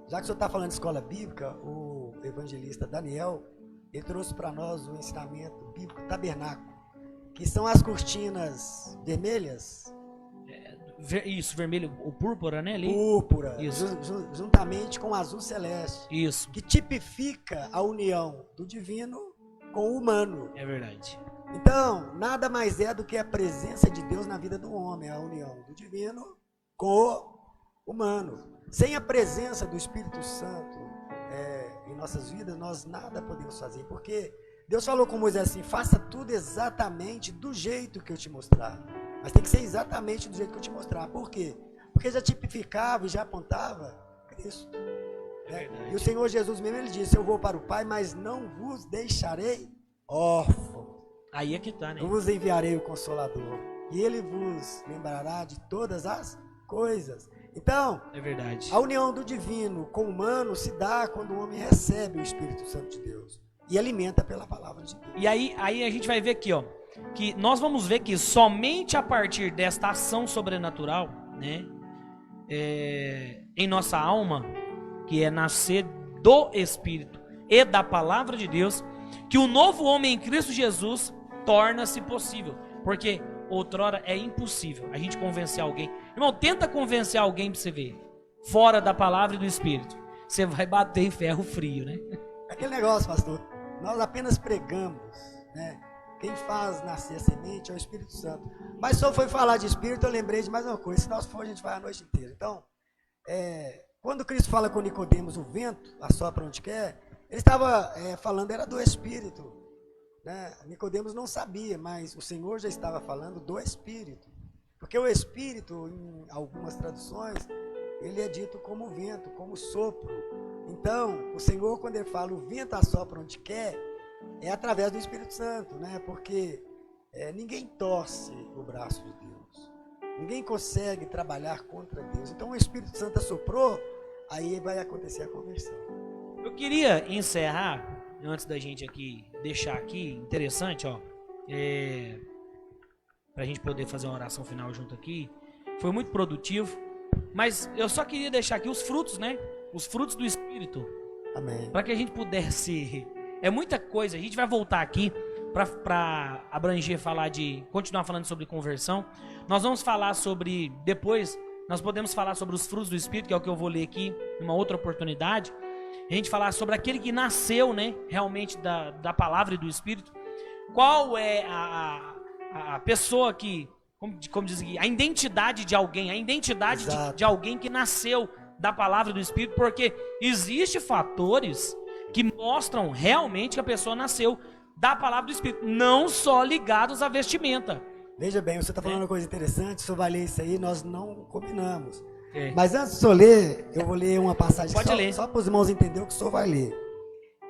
já que o senhor está falando de escola bíblica, o evangelista Daniel, ele trouxe para nós o ensinamento bíblico tabernáculo, que são as cortinas vermelhas. Isso, vermelho, o púrpura, né? Ali. Púrpura, Isso. juntamente com o azul celeste. Isso, Que tipifica a união do divino com o humano. é verdade. Então, nada mais é do que a presença de Deus na vida do homem, a união do divino com o humano. Sem a presença do Espírito Santo em nossas vidas, nós nada podemos fazer, porque Deus falou com Moisés assim, faça tudo exatamente do jeito que eu te mostrar, mas tem que ser exatamente do jeito que eu te mostrar. Por quê? Porque já tipificava e já apontava Cristo, né? E o Senhor Jesus mesmo, ele disse, eu vou para o Pai, mas não vos deixarei órfãos, Aí é que tá, né? eu vos enviarei o Consolador, e ele vos lembrará de todas as coisas. Então, É verdade. a união do divino com o humano se dá quando o homem recebe o Espírito Santo de Deus e alimenta pela palavra de Deus. E aí a gente vai ver aqui, ó, que nós vamos ver que somente a partir desta ação sobrenatural, né, em nossa alma, que é nascer do Espírito e da palavra de Deus, que o novo homem em Cristo Jesus torna-se possível, porque outrora é impossível a gente convencer alguém. Irmão, tenta convencer alguém para você ver. fora da palavra e do Espírito, você vai bater em ferro frio, né? Aquele negócio, pastor, nós apenas pregamos, né? Quem faz nascer a semente é o Espírito Santo. Mas só foi falar de Espírito, eu lembrei de mais uma coisa. Se nós for, a gente vai a noite inteira. Então, quando Cristo fala com Nicodemos, o vento assopra onde quer, ele estava falando, era do Espírito. Né? Nicodemos não sabia, mas o Senhor já estava falando do Espírito. Porque o Espírito, em algumas traduções, ele é dito como vento, como sopro. Então, o Senhor, quando ele fala o vento assopra onde quer, é através do Espírito Santo, né? Porque ninguém torce o braço de Deus. Ninguém consegue trabalhar contra Deus. Então, o Espírito Santo assoprou, aí vai acontecer a conversão. Eu queria encerrar, antes da gente aqui, deixar aqui, interessante, ó, pra gente poder fazer uma oração final junto aqui. Foi muito produtivo, mas eu só queria deixar aqui os frutos, né? Os frutos do Espírito. Amém. Para que a gente pudesse... É muita coisa, a gente vai voltar aqui para abranger, continuar falando sobre conversão. Nós vamos falar sobre, depois, nós podemos falar sobre os frutos do Espírito, que é o que eu vou ler aqui, numa outra oportunidade. A gente falar sobre aquele que nasceu, né, realmente da palavra e do Espírito. Qual é a pessoa que, como diz aqui, a identidade de alguém, de alguém que nasceu da palavra e do Espírito, porque existem fatores que mostram realmente que a pessoa nasceu da palavra do Espírito, não só ligados à vestimenta. Veja bem, você está falando uma coisa interessante, o senhor vai ler isso aí, nós não combinamos. Mas antes de o senhor ler, eu vou ler uma passagem só para os irmãos entenderem o que o senhor vai ler.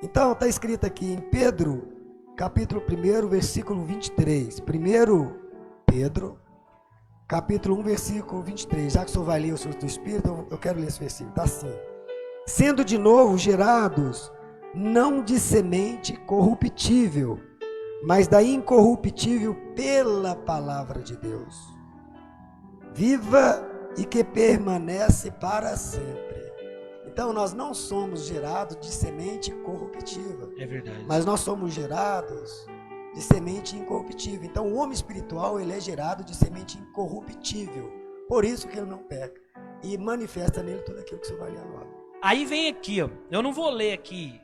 Então, está escrito aqui em Pedro, capítulo 1, versículo 23. 1 Pedro, capítulo 1, versículo 23. Já que o senhor vai ler os frutos do Espírito, eu quero ler esse versículo. Está assim: sendo de novo gerados, não de semente corruptível, mas da incorruptível pela palavra de Deus, viva e que permanece para sempre. Então nós não somos gerados de semente corruptível. É verdade. Mas nós somos gerados de semente incorruptível. Então o homem espiritual, ele é gerado de semente incorruptível. Por isso que ele não peca. E manifesta nele tudo aquilo que você vai ler agora. Aí vem aqui, ó. Eu não vou ler aqui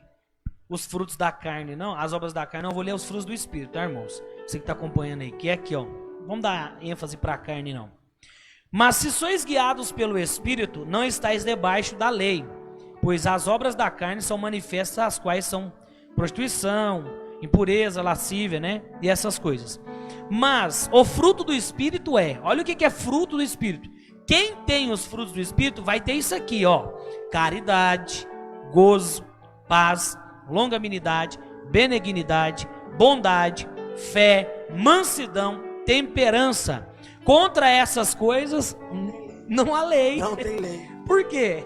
os frutos da carne, não, as obras da carne, não, eu vou ler os frutos do Espírito, tá, irmãos? Você que está acompanhando aí, que é aqui, ó. Vamos dar ênfase para a carne, não. Mas se sois guiados pelo Espírito, não estáis debaixo da lei, pois as obras da carne são manifestas, as quais são prostituição, impureza, lascívia, né? E essas coisas. Mas o fruto do Espírito olha o que é fruto do Espírito. Quem tem os frutos do Espírito vai ter isso aqui, ó: caridade, gozo, paz, longanimidade, benignidade, bondade, fé, mansidão, temperança. Contra essas coisas não há lei. Não tem lei. Por quê?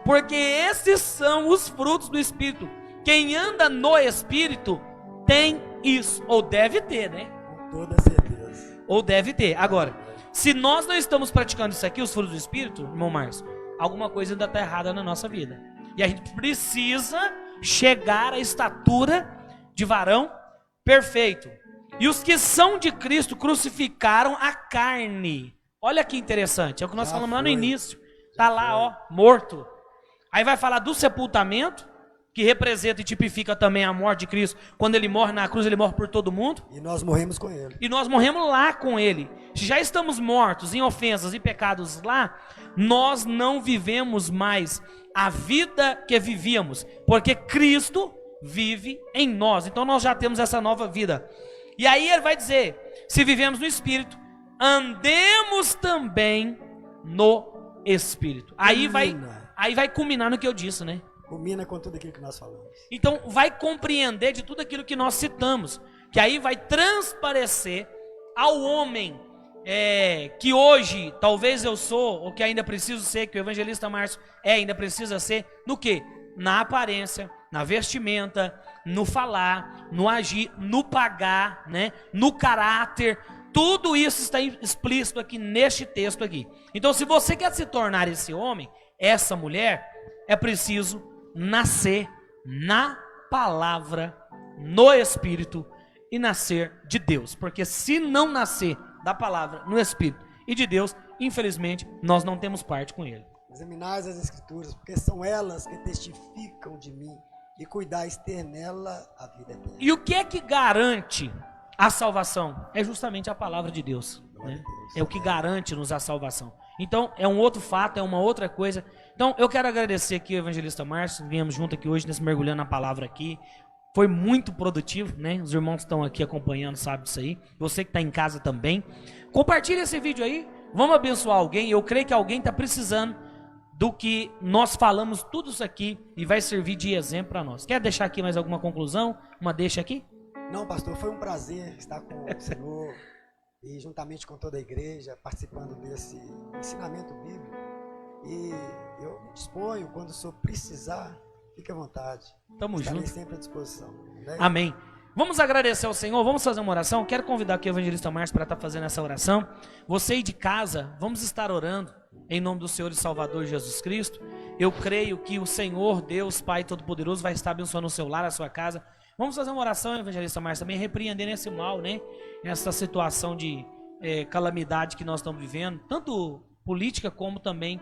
Porque esses são os frutos do Espírito. Quem anda no Espírito tem isso, ou deve ter, né? Com toda certeza. Ou deve ter. Agora, se nós não estamos praticando isso aqui, os frutos do Espírito, irmão Márcio, alguma coisa ainda está errada na nossa vida. E a gente precisa chegar à estatura de varão perfeito. E os que são de Cristo crucificaram a carne. Olha que interessante, é o que nós falamos lá no início. Está lá, ó, morto. Aí vai falar do sepultamento, que representa e tipifica também a morte de Cristo. Quando ele morre na cruz, ele morre por todo mundo. E nós morremos com ele. E nós morremos lá com ele. Se já estamos mortos em ofensas e pecados lá, nós não vivemos mais a vida que vivíamos, porque Cristo vive em nós. Então nós já temos essa nova vida. E aí ele vai dizer: se vivemos no Espírito, andemos também no Espírito. Aí vai culminar no que eu disse, né? Culmina com tudo aquilo que nós falamos. Então vai compreender de tudo aquilo que nós citamos, que aí vai transparecer ao homem que hoje talvez eu sou, ou que ainda preciso ser, que o evangelista Márcio ainda precisa ser, no que? Na aparência, na vestimenta, no falar, no agir, no pagar, né? No caráter. Tudo isso está explícito aqui neste texto aqui. Então, se você quer se tornar esse homem, essa mulher, é preciso nascer na palavra, no Espírito e nascer de Deus. Porque se não nascer da palavra, no Espírito e de Deus, infelizmente, nós não temos parte com ele. Examinais as Escrituras, porque são elas que testificam de mim, e cuidais ter nela a vida eterna. E o que é que garante a salvação? É justamente a palavra de Deus, né? É o que garante-nos a salvação. Então, é um outro fato, é uma outra coisa. Então, eu quero agradecer aqui ao evangelista Márcio, viemos junto aqui hoje, nesse mergulhando na palavra aqui. Foi muito produtivo, né? Os irmãos que estão aqui acompanhando sabem disso aí. Você que está em casa também. Compartilhe esse vídeo aí, vamos abençoar alguém. Eu creio que alguém está precisando do que nós falamos tudo isso aqui e vai servir de exemplo para nós. Quer deixar aqui mais alguma conclusão? Uma deixa aqui? Não, pastor, foi um prazer estar com o senhor e juntamente com toda a igreja participando desse ensinamento bíblico. E eu me disponho, quando o senhor precisar, fique à vontade. Tamo Estarei junto. sempre à disposição. Né? Amém. Vamos agradecer ao Senhor, vamos fazer uma oração. Quero convidar aqui o evangelista Márcio para estar fazendo essa oração. Você aí de casa, vamos estar orando em nome do Senhor e Salvador Jesus Cristo. Eu creio que o Senhor, Deus, Pai Todo-Poderoso, vai estar abençoando o seu lar, a sua casa. Vamos fazer uma oração, evangelista Márcio, também repreendendo esse mal, né? Essa situação de calamidade que nós estamos vivendo, tanto política como também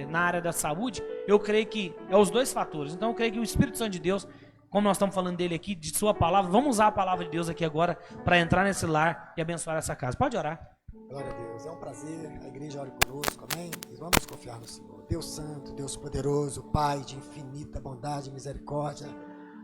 na área da saúde. Eu creio que é os dois fatores. Então eu creio que o Espírito Santo de Deus, como nós estamos falando dele aqui, de sua palavra, vamos usar a palavra de Deus aqui agora para entrar nesse lar e abençoar essa casa. Pode orar. Glória a Deus, é um prazer, a igreja ore conosco, amém? E vamos confiar no Senhor. Deus Santo, Deus Poderoso, Pai de infinita bondade e misericórdia,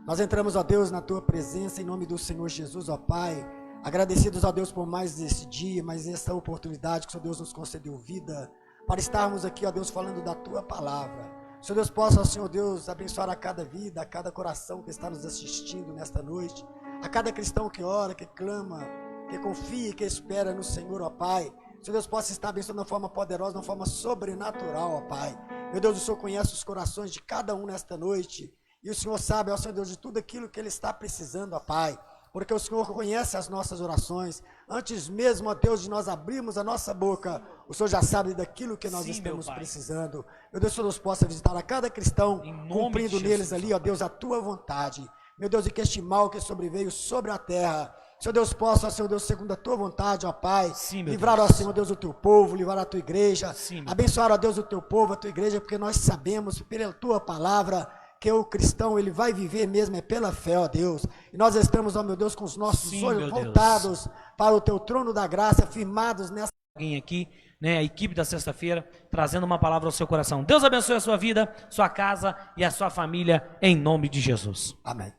nós entramos, ó Deus, na Tua presença, em nome do Senhor Jesus, ó Pai, agradecidos, ó Deus, por mais esse dia, mais essa oportunidade que o Senhor Deus nos concedeu vida, para estarmos aqui, ó Deus, falando da Tua palavra. Senhor Deus, possa, ó Senhor Deus, abençoar a cada vida, a cada coração que está nos assistindo nesta noite, a cada cristão que ora, que clama, que confia e que espera no Senhor, ó Pai. Senhor Deus, possa estar abençoando de uma forma poderosa, de uma forma sobrenatural, ó Pai. Meu Deus, o Senhor conhece os corações de cada um nesta noite. E o Senhor sabe, ó Senhor Deus, de tudo aquilo que Ele está precisando, ó Pai. Porque o Senhor conhece as nossas orações. Antes mesmo, ó Deus, de nós abrirmos a nossa boca, o Senhor já sabe daquilo que nós estamos precisando. Meu Deus, o Senhor nos possa visitar a cada cristão, cumprindo neles ali, ó Deus, a Tua vontade. Meu Deus, e que este mal que sobreveio sobre a terra, Senhor Deus, possa, ó Senhor Deus, segundo a Tua vontade, ó Pai, livrar, ó Senhor Deus, o Teu povo, livrar a Tua igreja, abençoar, ó Deus, o Teu povo, a Tua igreja, porque nós sabemos, pela Tua palavra, que o cristão, ele vai viver mesmo é pela fé, ó Deus. E nós estamos, ó meu Deus, com os nossos olhos voltados para o Teu trono da graça, firmados nessa... Alguém aqui, né, a equipe da sexta-feira, trazendo uma palavra ao seu coração. Deus abençoe a sua vida, sua casa e a sua família, em nome de Jesus. Amém.